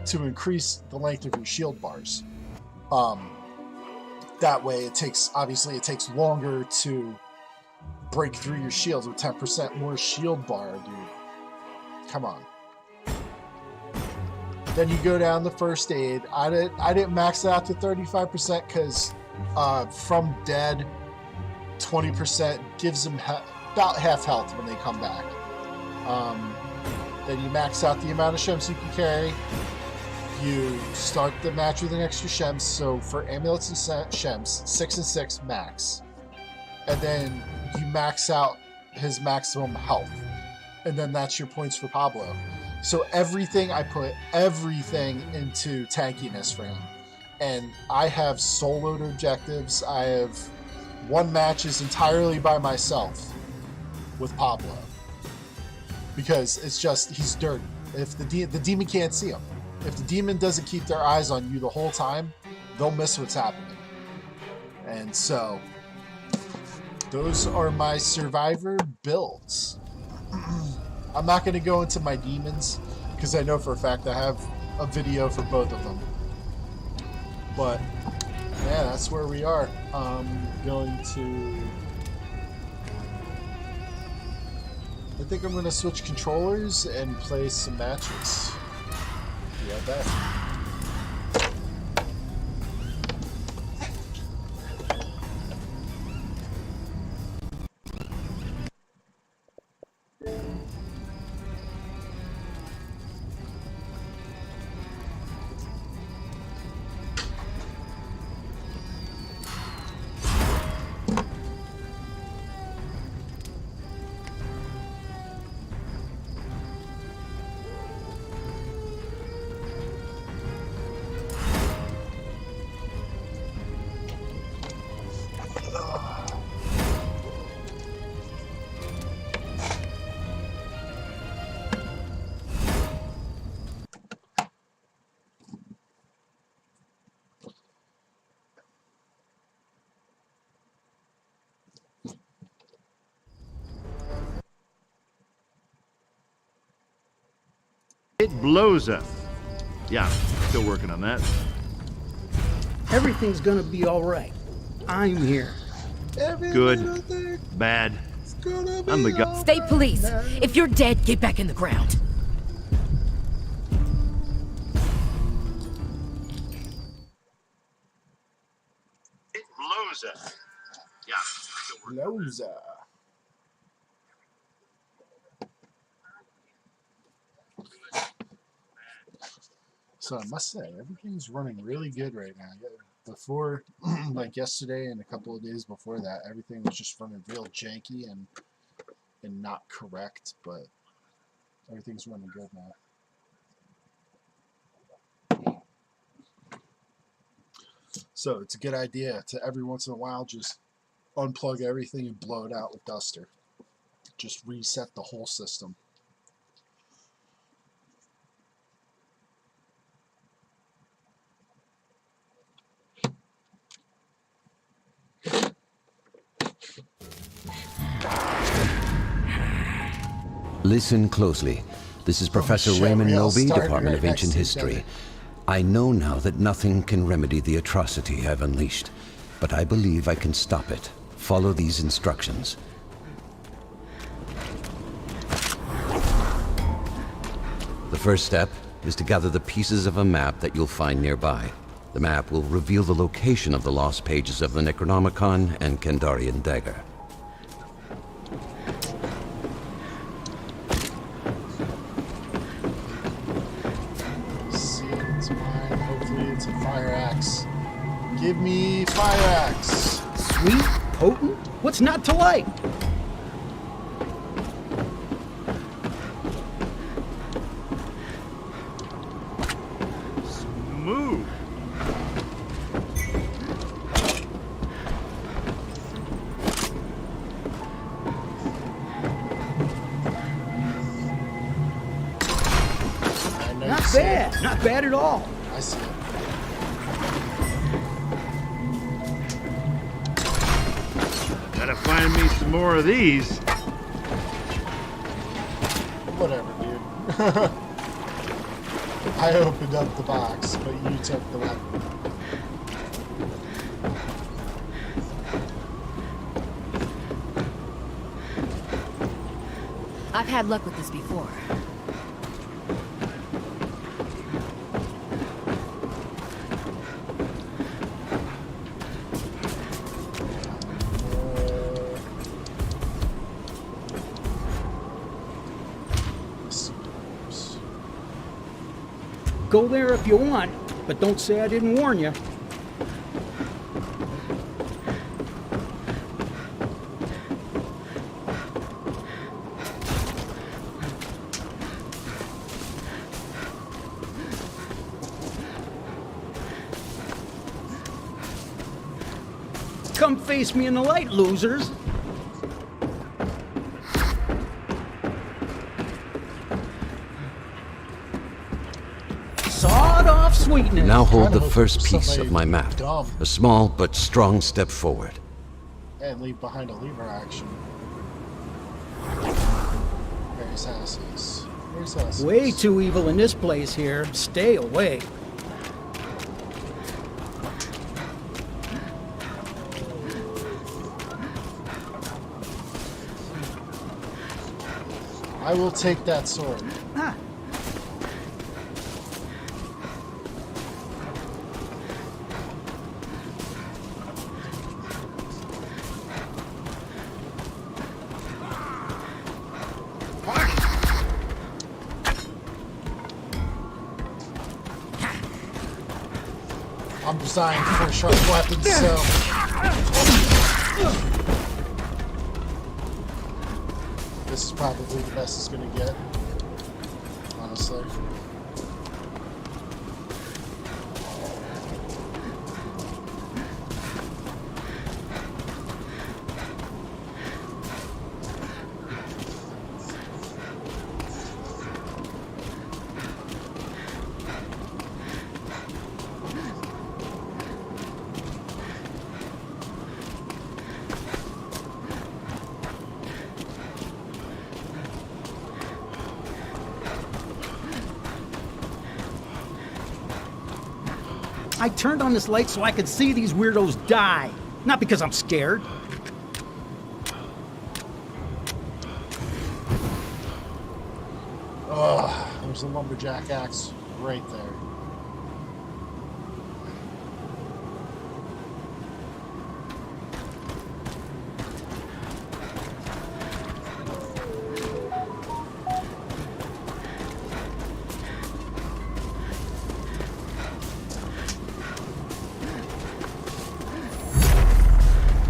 to increase the length of your shield bars. That way it takes longer to break through your shields with 10% more shield bar, dude. Come on. Then you go down the First Aid. I didn't max it out to 35% because from dead, 20% gives them about half health when they come back. Then you max out the amount of Shems you can carry. You start the match with an extra Shems. So for amulets and Shems, 6 and 6 max. And then you max out his maximum health. And then that's your points for Pablo. So I put everything into tankiness for him. And I have soloed objectives. I have won matches entirely by myself with Pablo. Because it's just, he's dirty. If the demon can't see him. If the demon doesn't keep their eyes on you the whole time, they'll miss what's happening. And so, those are my survivor builds. I'm not going to go into my demons, because I know for a fact I have a video for both of them. But, yeah, that's where we are. I'm going to... I think I'm going to switch controllers and play some matches. Be right back. It blows up. Yeah, still working on that. Everything's gonna be all right. I'm here. Good. Bad. I'm the guy. State police. If you're dead, get back in the ground. It blows up. Yeah, still working on that. Loza. So I must say, everything's running really good right now. Before, like yesterday and a couple of days before that, everything was just running real janky and not correct, but everything's running good now. So it's a good idea to every once in a while just unplug everything and blow it out with Duster. Just reset the whole system. Listen closely. This is Professor shit, Raymond we all Noby, started Department right of next Ancient to each other. History. I know now that nothing can remedy the atrocity I've unleashed, but I believe I can stop it. Follow these instructions. The first step is to gather the pieces of a map that you'll find nearby. The map will reveal the location of the lost pages of the Necronomicon and Kandarian Dagger. See, it's mine. Hopefully it's a fire axe. Give me fire axe. Sweet? Potent? What's not to like? Move. I know Not you see it. bad. Not bad at all. I see it. Gotta find me some more of these. Whatever, dude. I opened up the box, but you took the weapon. I've had luck with this before. Go there if you want, but don't say I didn't warn you. come face me in the light, losers. Sawed-off sweetness. Now hold the Kinda hope first piece somebody of my map. dumb. A small but strong step forward. And leave behind a lever action. Where's houses? Where's houses? Way too evil in this place here. Stay away. I will take that sword. Ah. I'm designed for sharp weapons, so... This is probably the best it's gonna get, honestly. I turned on this light so I could see these weirdos die. Not because I'm scared. Ugh, there's a lumberjack axe right there.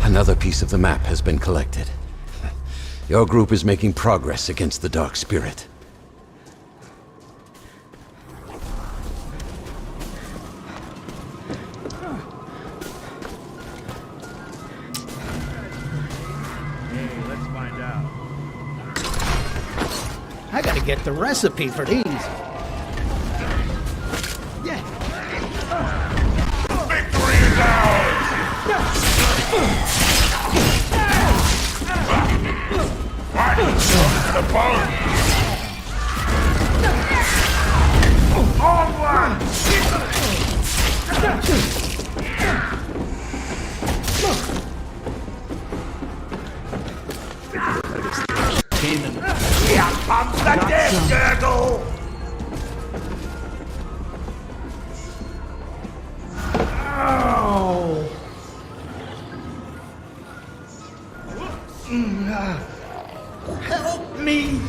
Another piece of the map has been collected. Your group is making progress against the Dark Spirit. Hey, let's find out. I gotta get the recipe for these. Yeah. Victory is ours! The bone! Onward! Here comes the death gurgle! Oh. Help me!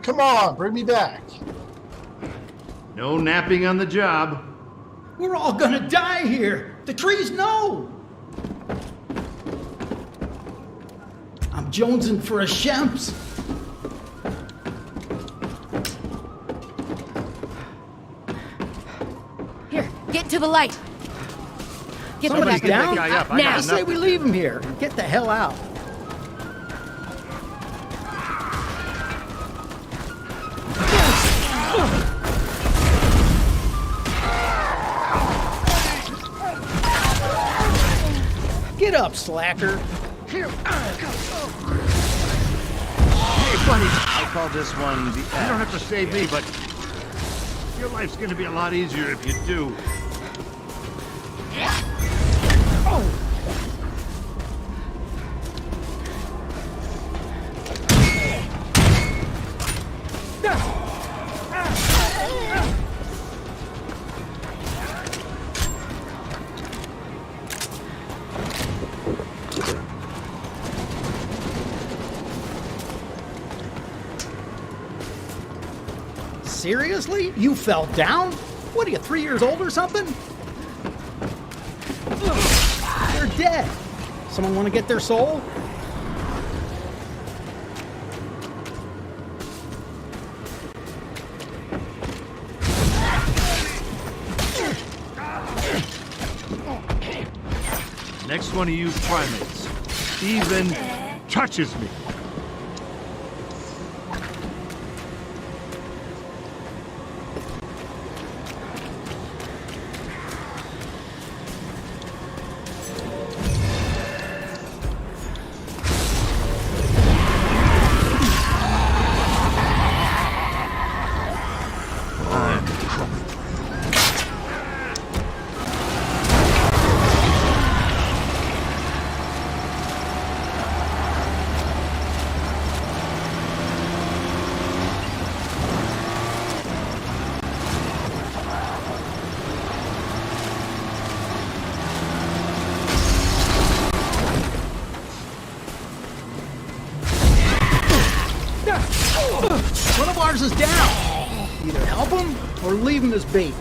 Come on, bring me back. No napping on the job. We're all gonna die here. The trees know. I'm jonesing for a Shemps. Here, get to the light. Get Somebody's back in the down. guy up. I Now. I say we leave him here and get the hell out. Get up, slacker. Hey, buddy. I call this one the... You don't have to save me, but... Your life's gonna be a lot easier if you do. Seriously? You fell down? What are you, 3 years old or something? They're dead. Someone want to get their soul? one of you primates even touches me. One of ours is down. Either help him or leave him as bait.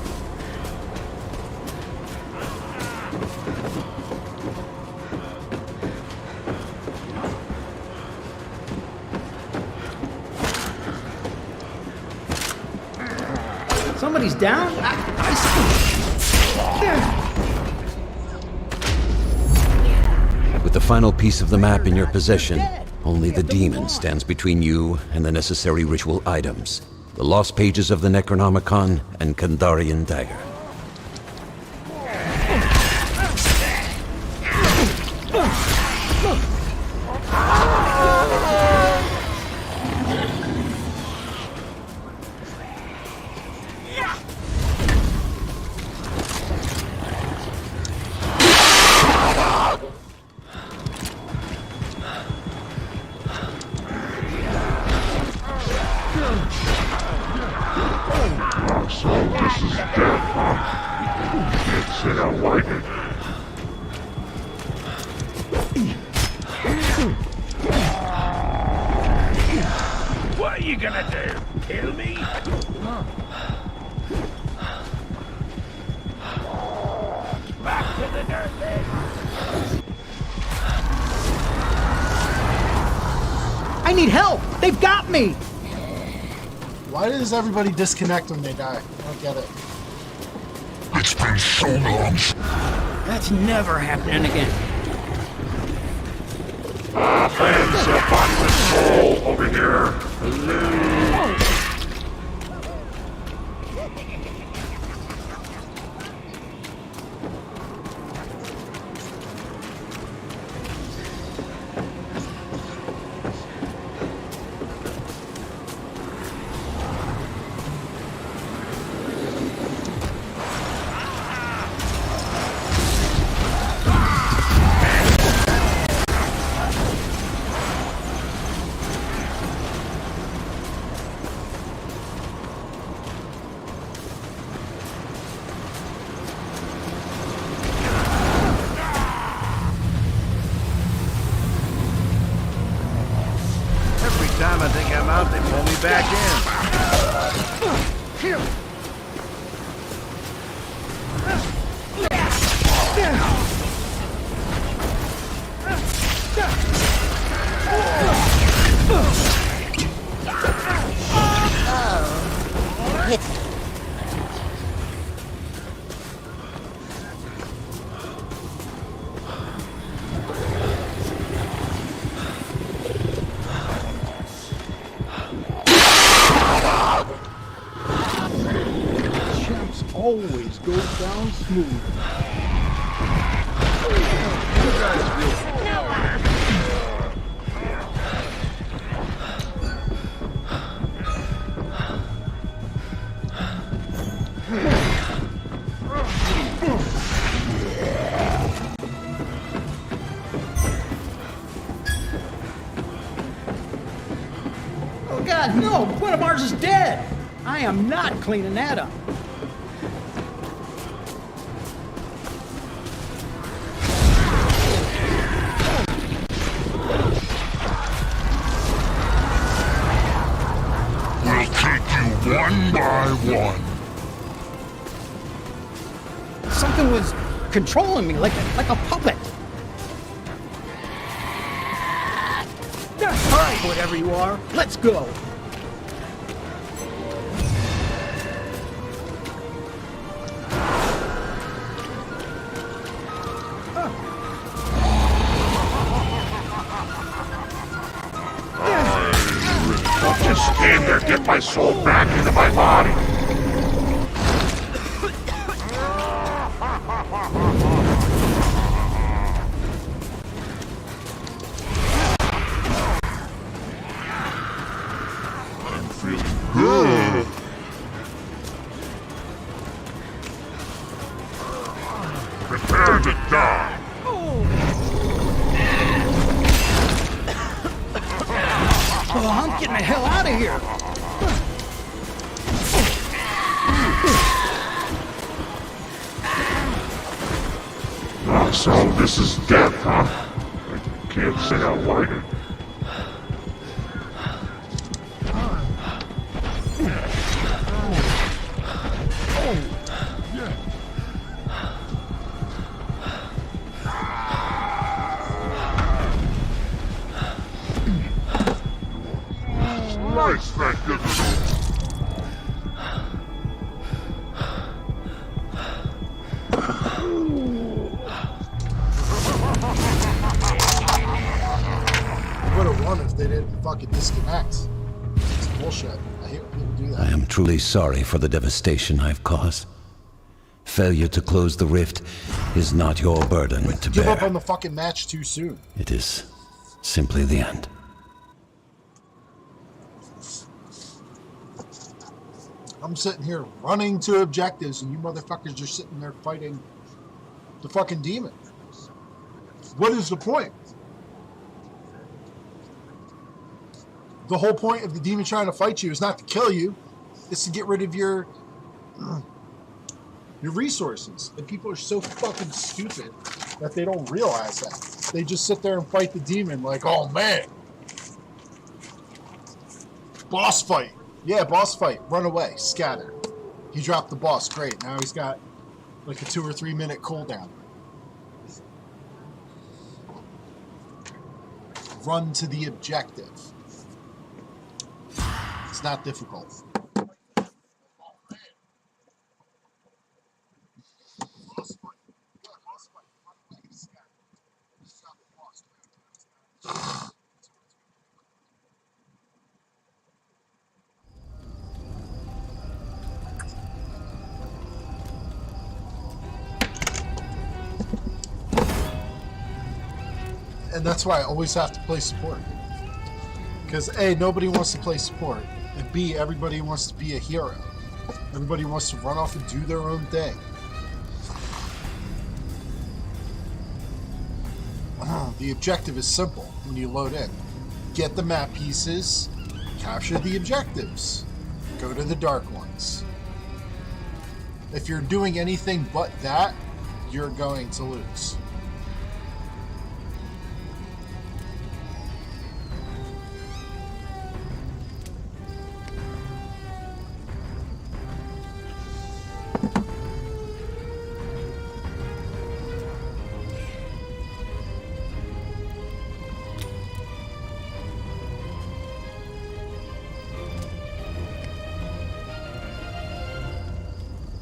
Somebody's down? I see. With the final piece of the map in your possession, only the demon stands between you and the necessary ritual items. The lost pages of the Necronomicon and Kandarian dagger. What are you gonna do? Kill me? Back to the nurses! I need help! They've got me! Why does everybody disconnect when they die? I don't get it. It's been so long. That's never happening again. Friends, your body and soul over here. Time I think I'm out, they pull me back Always goes down smooth. Oh God, no! One of ours is dead! I am not cleaning that up. One by one. Something was controlling me like a puppet. All right, whatever you are, let's go. Just stand there, get my soul back into my body. I'm feeling good. Prepare to die. Oh, I'm getting the hell out of here. So this is death, huh? I can't say I like it. Nice, thank goodness. Would have won if they didn't fucking disconnect. It's bullshit. I hate when people do that. I am truly sorry for the devastation I've caused. Failure to close the rift is not your burden to Give up bear. on the fucking match too soon. It is simply the end. I'm sitting here running to objectives, and you motherfuckers are sitting there fighting the fucking demon. What is the point? The whole point of the demon trying to fight you is not to kill you. It's to get rid of your resources. And people are so fucking stupid that they don't realize that. They just sit there and fight the demon like, oh man. Boss fight. Yeah, boss fight. Run away. Scatter. He dropped the boss. Great. Now he's got like a 2 or 3 minute cooldown. Run to the objective. It's not difficult. And that's why I always have to play support. Because A, nobody wants to play support. And B, everybody wants to be a hero. Everybody wants to run off and do their own thing. The objective is simple when you load in. Get the map pieces, capture the objectives, go to the dark ones. If you're doing anything but that, you're going to lose.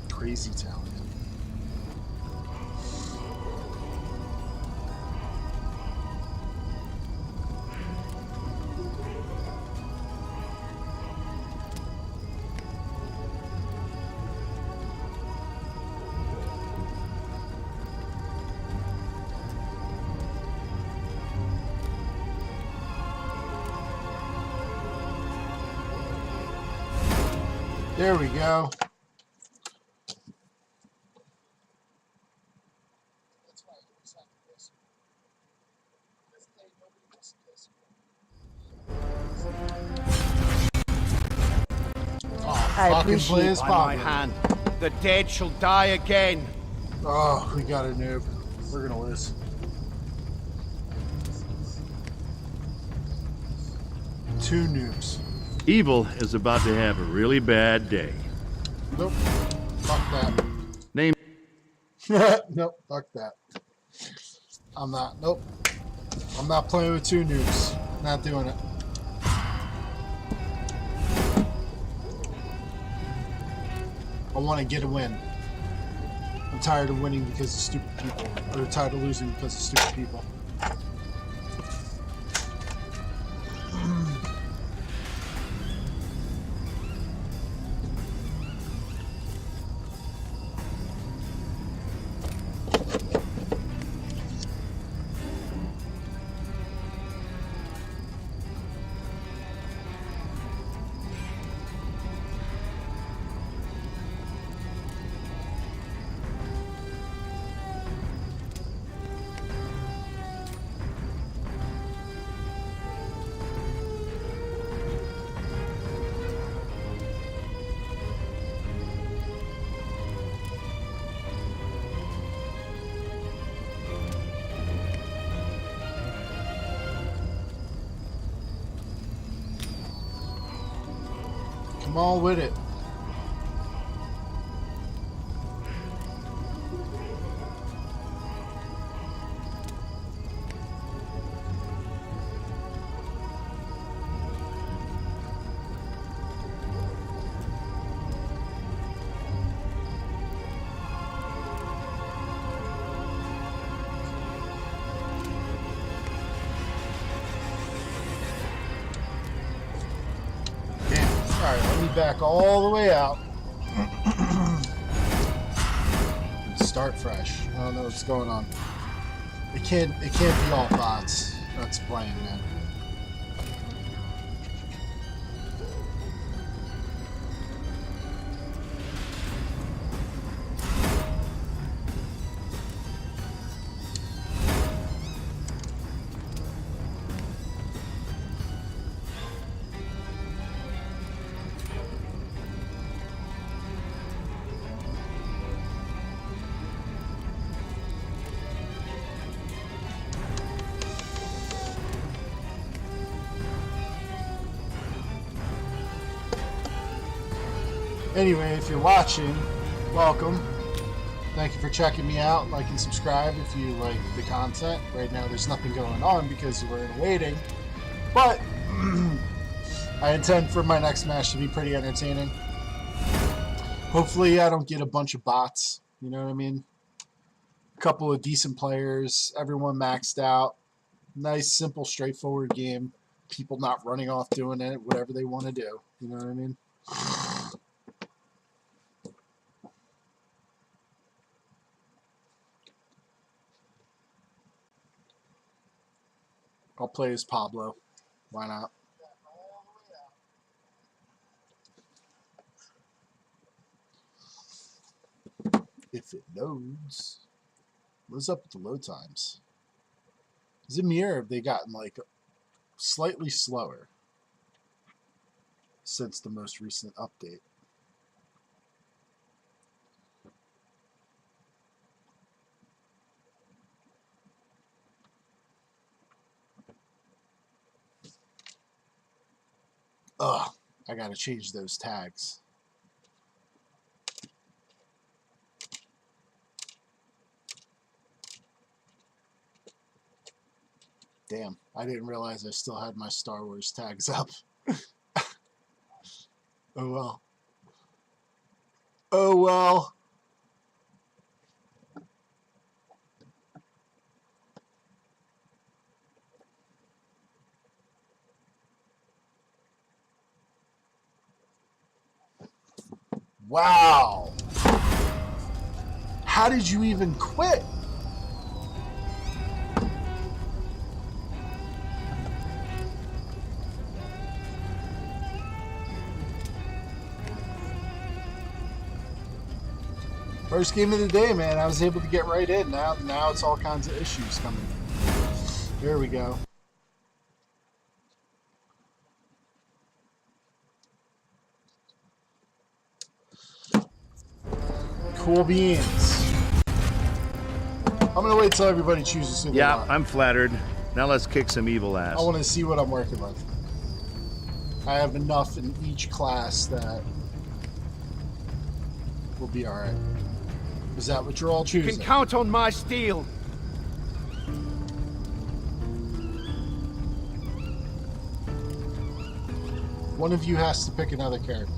Crazy talent. There we go. I Fucking appreciate Blaze on my Poppin'. hand. The dead shall die again. Oh, we got a noob. We're gonna lose. Two noobs. Evil is about to have a really bad day. Nope. Fuck that. Name. Nope. Fuck that. I'm not. Nope. I'm not playing with two noobs. Not doing it. I want to get a win. I'm tired of winning because of stupid people. Or tired of losing because of stupid people. Come on with it. Alright, let me back all the way out. And start fresh. I don't know what's going on. It can't be all bots that's playing, man. Anyway, if you're watching, welcome. Thank you for checking me out. Like and subscribe if you like the content. Right now there's nothing going on because we're in waiting. But I intend for my next match to be pretty entertaining. Hopefully I don't get a bunch of bots. You know what I mean? A couple of decent players. Everyone maxed out. Nice, simple, straightforward game. People not running off doing it, whatever they want to do. You know what I mean? I'll play as Pablo. Why not? If it loads. What's up with the load times? Zamir, have they gotten like slightly slower since the most recent update? Ugh, I gotta change those tags. Damn, I didn't realize I still had my Star Wars tags up. Oh well. Oh well. Wow. How did you even quit? First game of the day, man. I was able to get right in. Now it's all kinds of issues coming. There we go. Cool beans. I'm gonna wait till everybody chooses who they Yeah, want. I'm flattered. Now let's kick some evil ass. I want to see what I'm working with. I have enough in each class that will be alright. Is that what you're all choosing? You can count on my steel. One of you has to pick another character.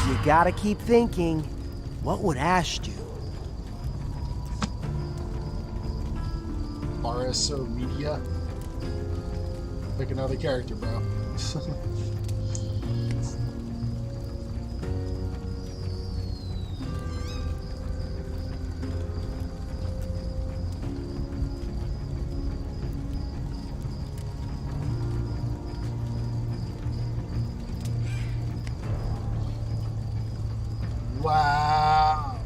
You gotta keep thinking. What would Ash do? RSO Media. Pick another character, bro. Wow.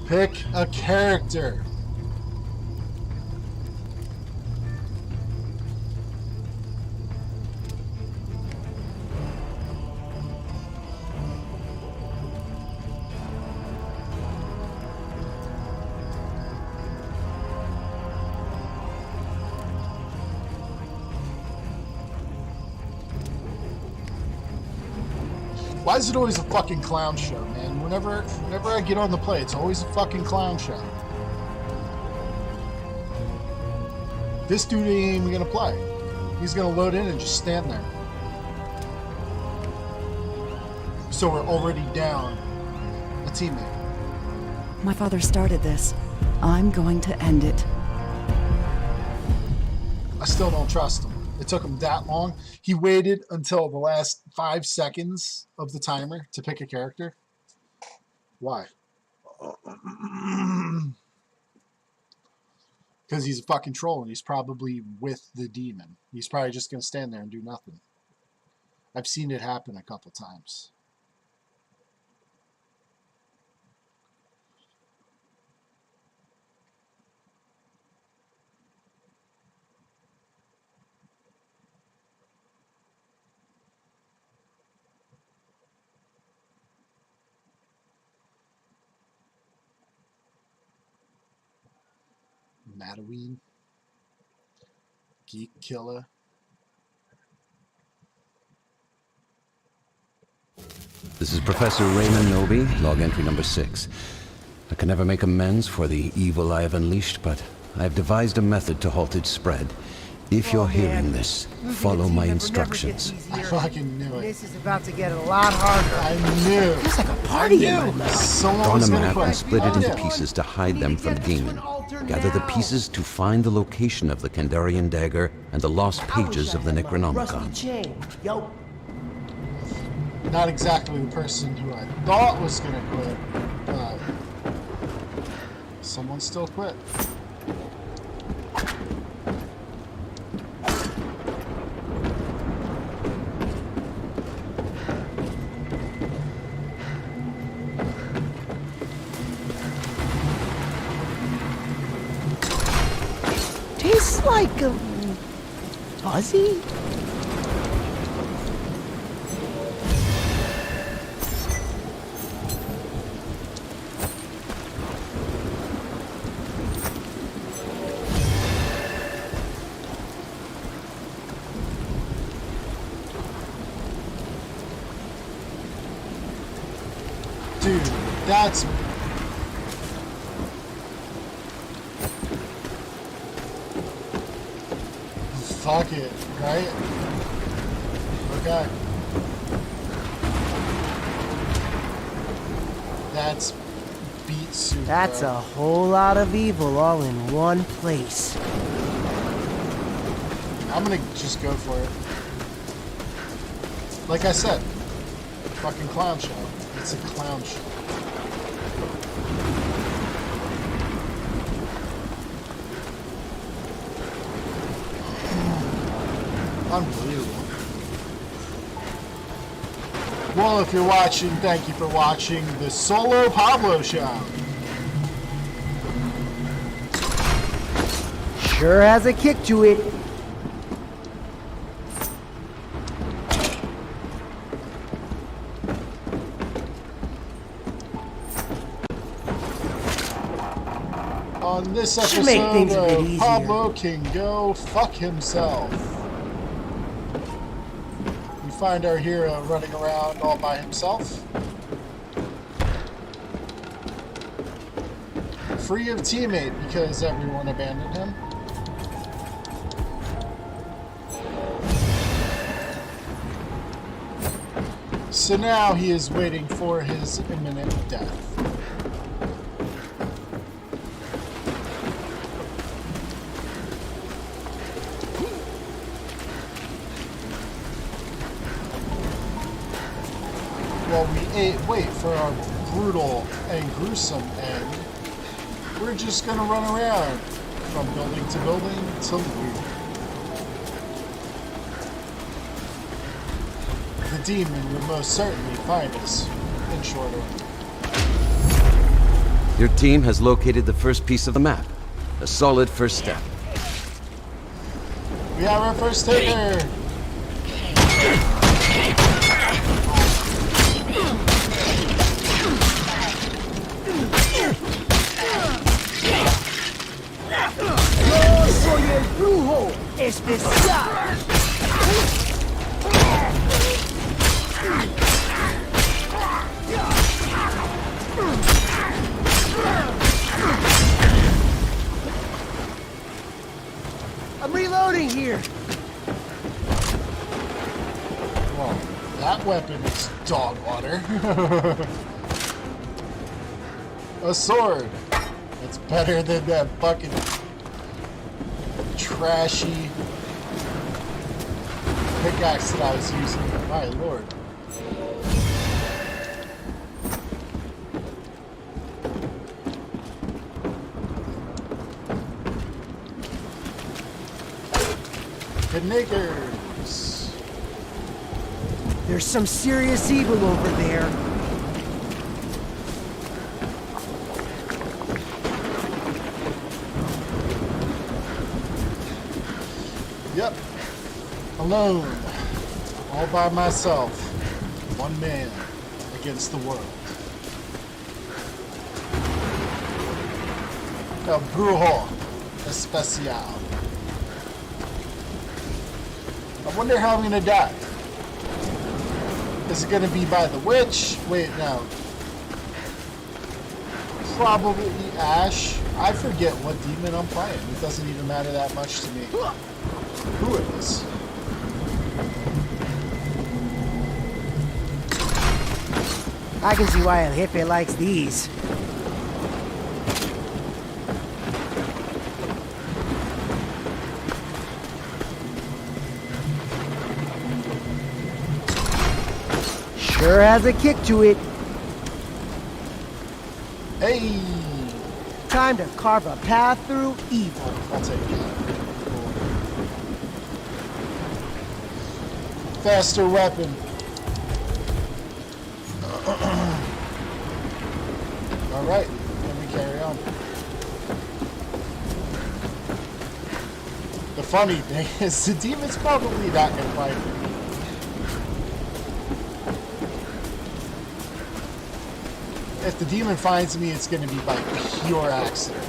Pick a character. Why is it always a fucking clown show, man? Whenever I get on the play, it's always a fucking clown show. This dude ain't even gonna play. He's gonna load in and just stand there. So we're already down a teammate. My father started this. I'm going to end it. I still don't trust him. It took him that long. He waited until the last 5 seconds of the timer to pick a character. Why? Because he's a fucking troll and he's probably with the demon. He's probably just going to stand there and do nothing. I've seen it happen a couple times. Mataween, Geek Killer. This is Professor Raymond Noby, log entry number 6. I can never make amends for the evil I have unleashed, but I have devised a method to halt its spread. If you're hearing this, follow my instructions. I fucking knew it. This is about to get a lot harder. I knew. It's like a party in my mouth. Someone Draw was a gonna map quit. and split it Oh, into yeah. pieces to hide them from Demon. Gather the pieces to find the location of the Kandarian dagger and the lost pages of the Necronomicon. Chain. Yo, Not exactly the person who I thought was gonna quit, but someone still quit. tastes like fuzzy. Dude, that's... Fuck it, right? Okay. That's beet soup. That's bro. a whole lot of evil all in one place. I'm gonna just go for it. Like I said, fucking clown show. It's a clown show. Unbelievable. Well, if you're watching, thank you for watching the Solo Pablo Show. Sure has a kick to it. On this Should make episode things a bit of easier. Pablo can go fuck himself. We find our hero running around all by himself. Free of teammate because everyone abandoned him. So now he is waiting for his imminent death. While we wait for our brutal and gruesome end, we're just gonna run around from building to building to loot. The demon will most certainly find us in short order. Your team has located the first piece of the map. A solid first step. We have our first hitter! Yo soy el brujo especial. I'm reloading here. Well, that weapon is dog water. A sword. It's better than that fucking trashy pickaxe that I was using. My lord. The niggers. There's some serious evil over there. Yep. Alone. All by myself. One man against the world. El Brujo Especial. I wonder how I'm gonna die. Is it gonna be by the witch? Wait, no. Probably Ash. I forget what demon I'm playing. It doesn't even matter that much to me who it is. I can see why El Jefe likes these. Sure has a kick to it. Hey! Time to carve a path through evil. I'll take that. Faster weapon. Alright, let me carry on. The funny thing is, the demon's probably not gonna fight me. If the demon finds me, it's gonna be by pure accident.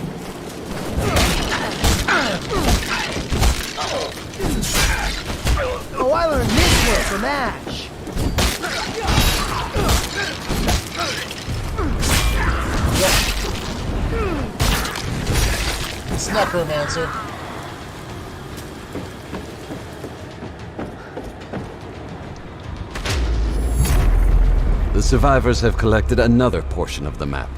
Oh, I learned this one from Ash. It's Necromancer. The survivors have collected another portion of the map.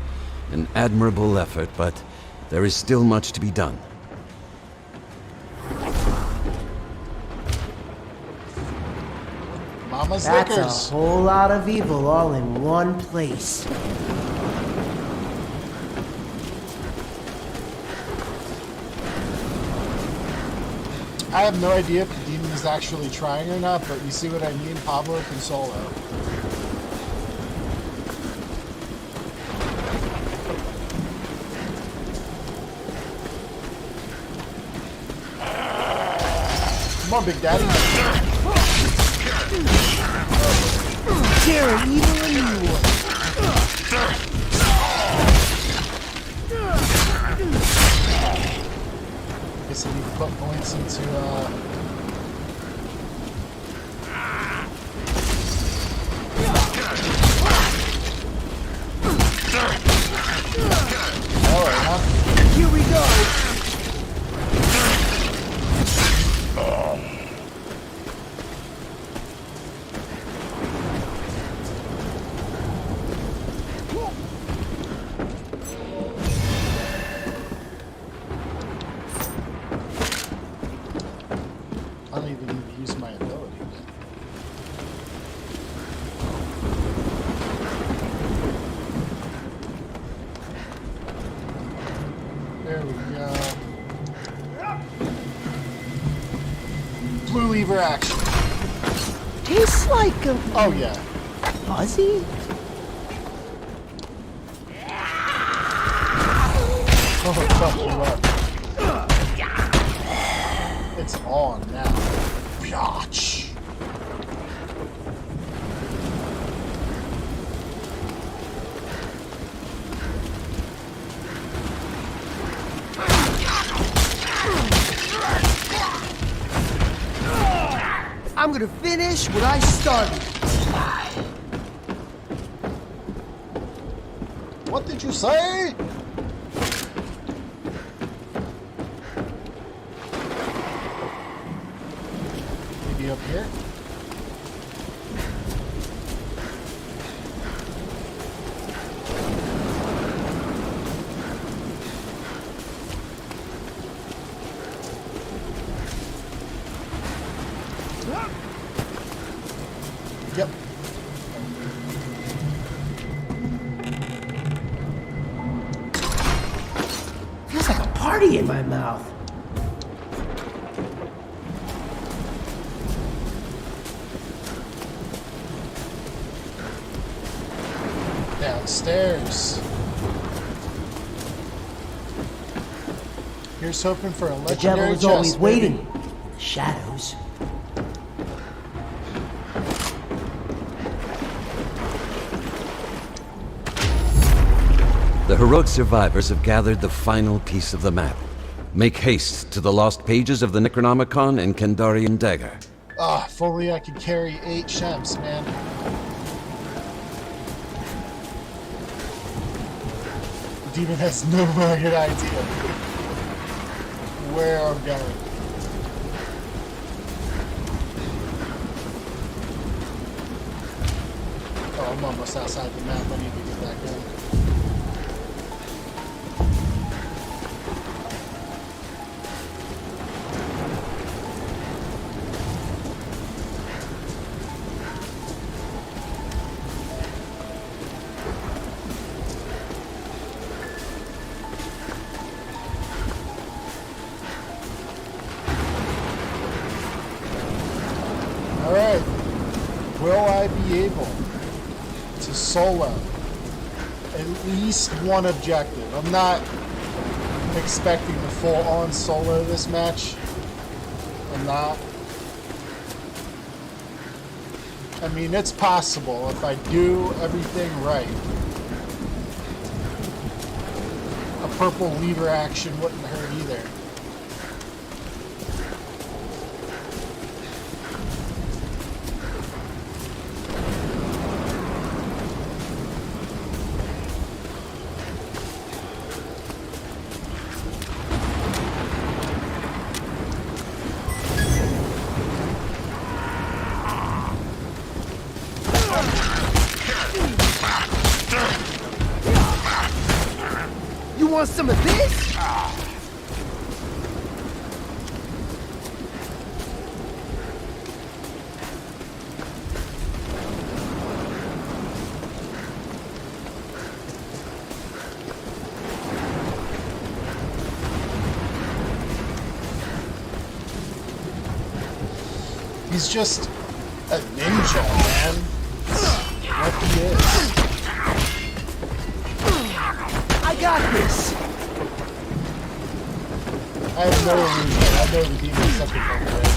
An admirable effort, but there is still much to be done. Mama's That's Liquors. a whole lot of evil all in one place. I have no idea if the demon is actually trying or not, but you see what I mean? Pablo Consolo. Come on, Big Daddy. Daring evil in you. Guess I need to put points into, Alright, huh? Here we go. I don't even need to use my abilities. There we go. Blue lever action. Tastes like a Oh yeah. fuzzy. Oh fuck you up. It's on now. Biatch. I'm gonna finish what I started. What you say? Maybe up here? Yep. Feels like a party in my mouth. Downstairs. Here's hoping for a The devil legendary is always chest, baby. waiting. The shadows. The heroic survivors have gathered the final piece of the map. Make haste to the lost pages of the Necronomicon and Kandarian Dagger. Ah, if only I could carry 8 Shems, man. Demon has no fucking idea where I'm going. Oh, I'm almost outside the map. I need to get back in. Alright, will I be able to solo at least one objective? I'm not expecting to full-on solo this match. I'm not. I mean, it's possible if I do everything right. A purple lever action wouldn't hurt either. You want some of this? He's just a ninja, man. What he is. I got this. I have no illusion. I know the demon's something from right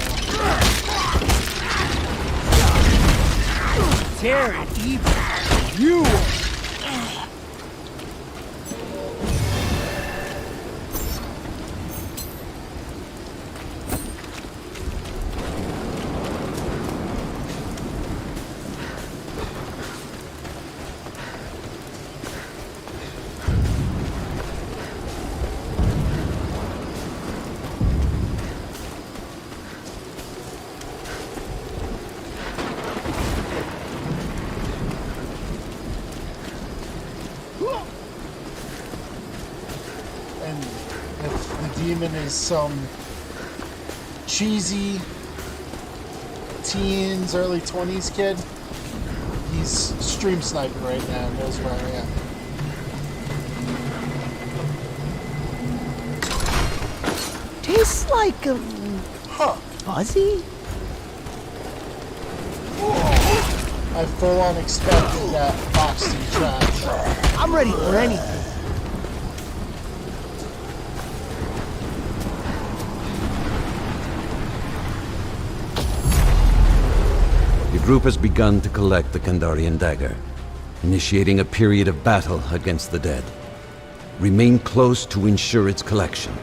now. Terran evil. You. And if the demon is some cheesy teens, early 20s kid, he's stream sniping right now and knows where I am. Tastes like fuzzy. I full on expected that box to be trash. I'm ready for anything. The group has begun to collect the Kandarian Dagger, initiating a period of battle against the dead. Remain close to ensure its collection.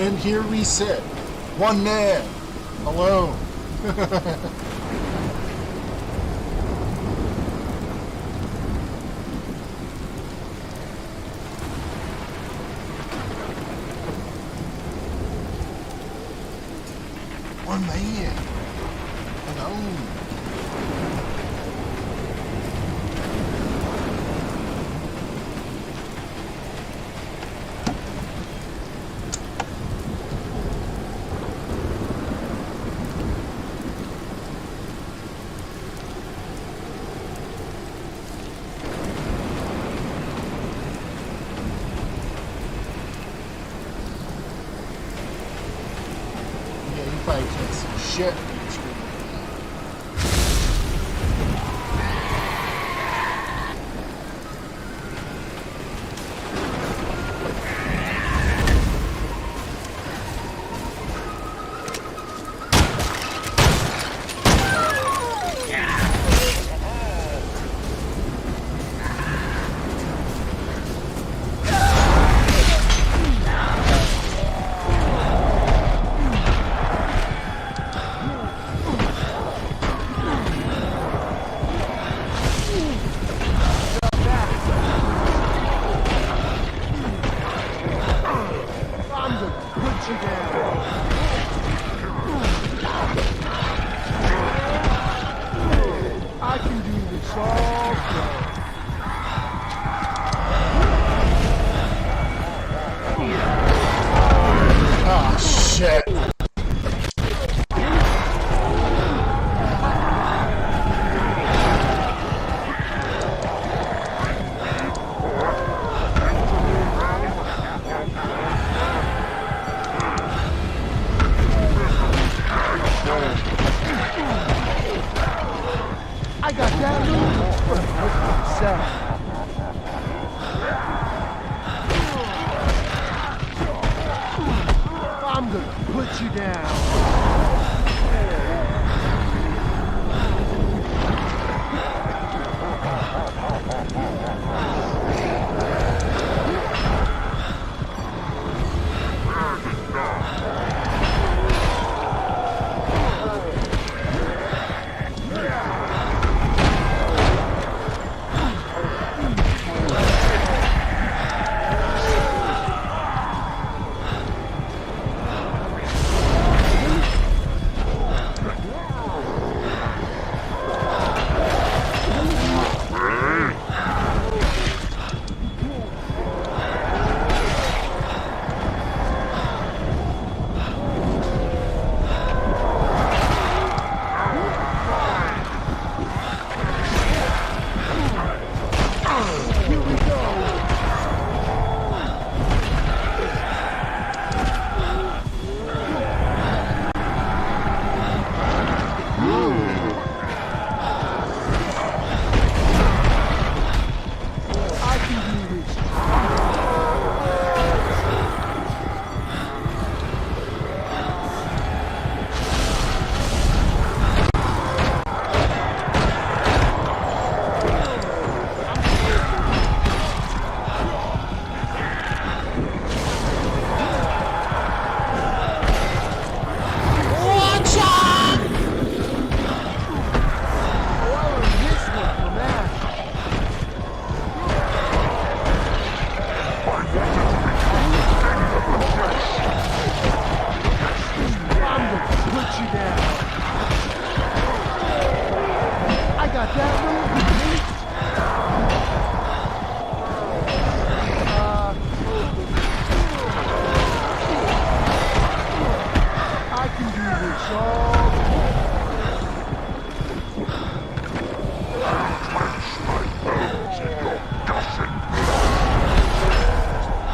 And here we sit, one man, alone. One man, alone. Probably can't see shit. I got that move for myself. I'm gonna put you down.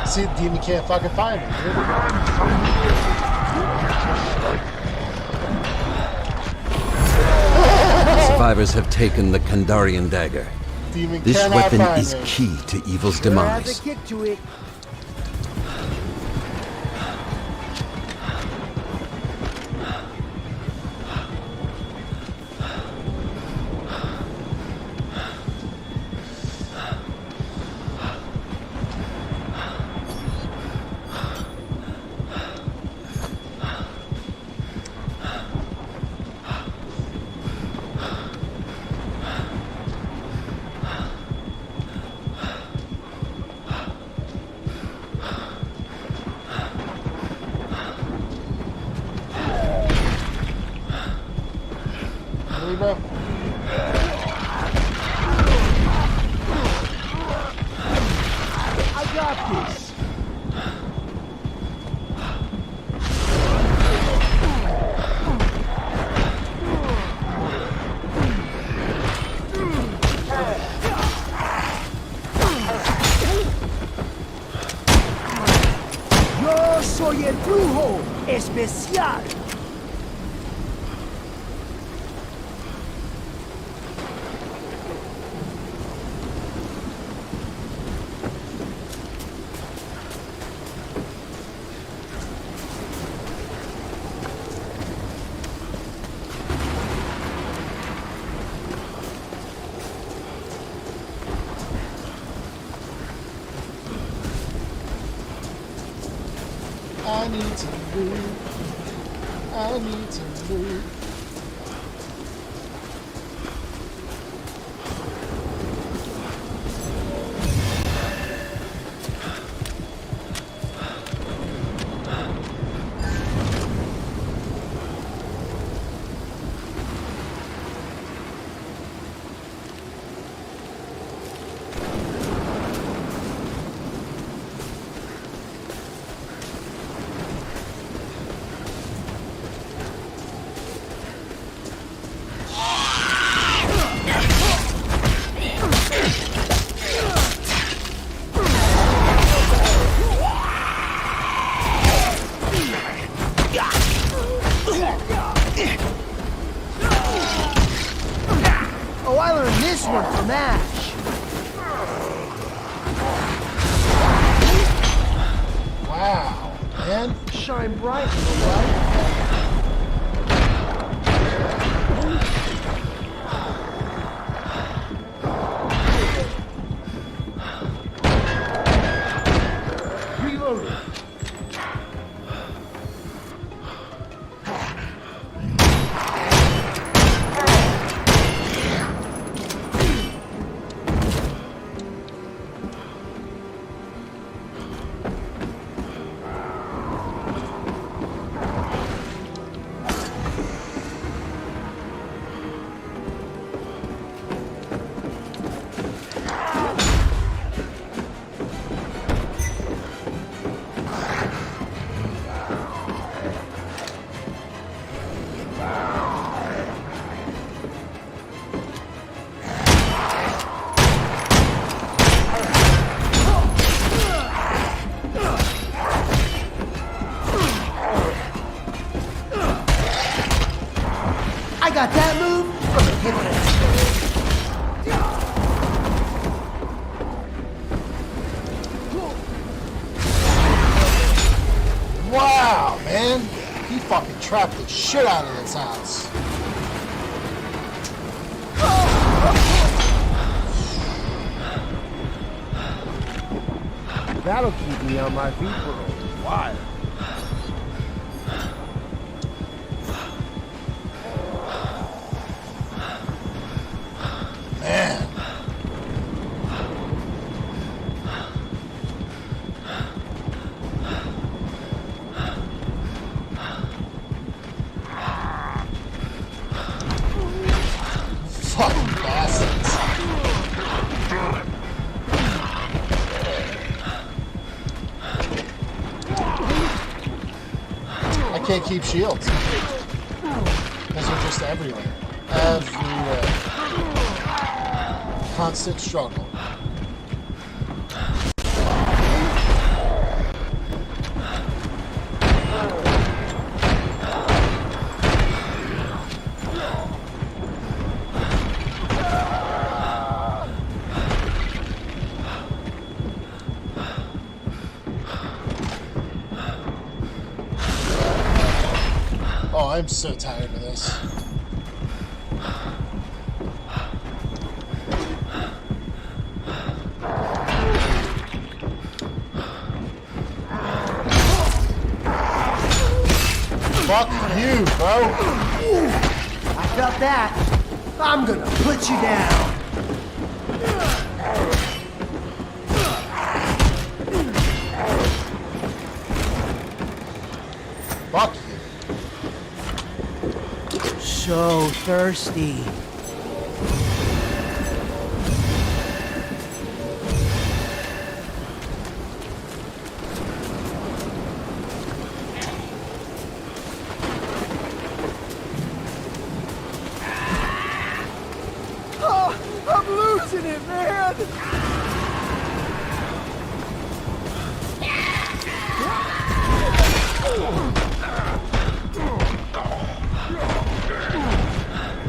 See, the demon can't fucking find me. Survivors have taken the Kandarian dagger. Demon This cannot weapon find is me. key to evil's Has demise. a kick to it. Really, bro? I got this. Yo soy el brujo especial. I need to move. I need to move. Oh, I learned this one from Ash. Wow, man. Shine bright, little light. Reloading. I got that move from the Hitler. Wow, man. He fucking trapped the shit out of this house. That'll keep me on my feet for a while. Man. Fucking bastards. I can't keep shields. Those are just everywhere. Everywhere. Constant struggle. Oh, I'm so tired of this. Fuck you, bro. I felt that. I'm gonna put you down. Fuck you. so thirsty. Oh, I'm losing it, man!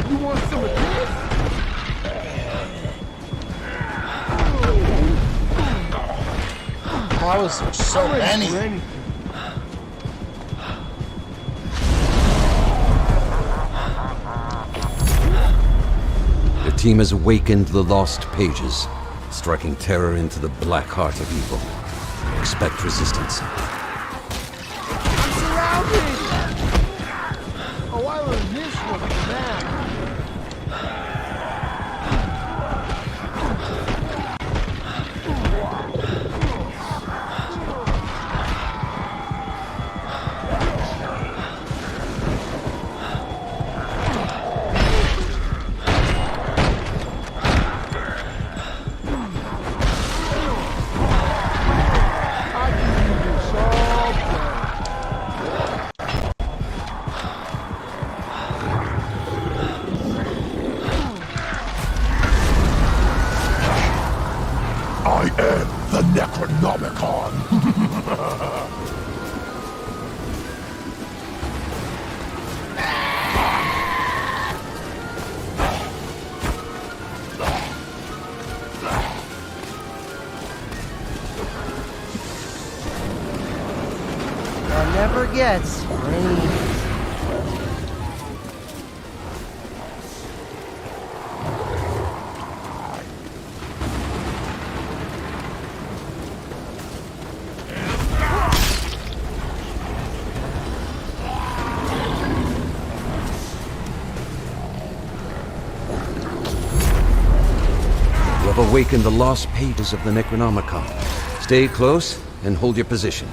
You want some of this? How is there so many? The team has awakened the lost pages, striking terror into the black heart of evil. Expect resistance. I'm surrounded! Oh, I learned this one from that. I am the Necronomicon. One never gets rain. You have awakened the lost pages of the Necronomicon. Stay close and hold your position.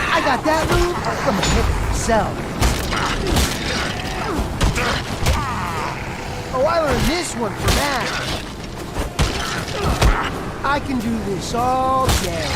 I got that move from the hit itself. Oh, I learned this one from that. I can do this all day.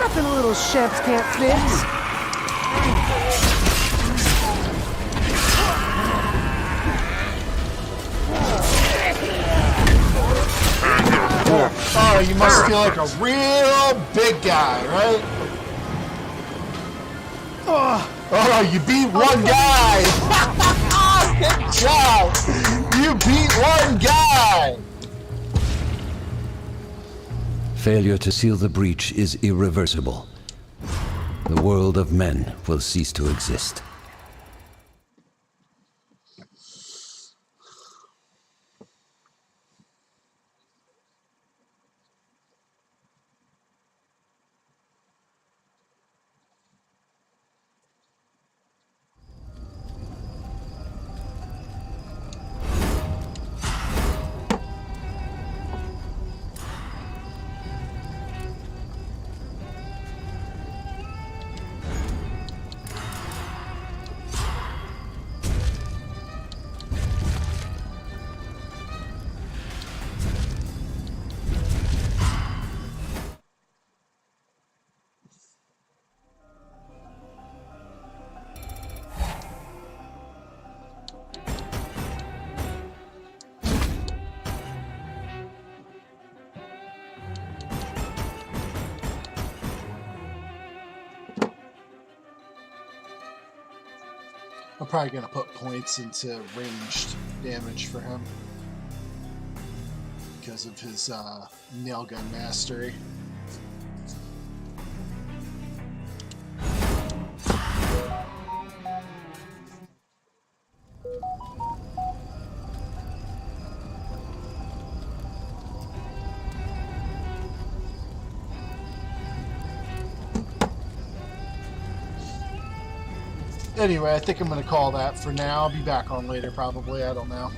Nothing little chefs can't fix. Oh, you must feel like a real big guy, right? Oh, you beat one guy! Good job! You beat one guy! Failure to seal the breach is irreversible. The world of men will cease to exist. I'm probably gonna put points into ranged damage for him. because of his nail gun mastery. Anyway, I think I'm going to call that for now. I'll be back on later probably. I don't know.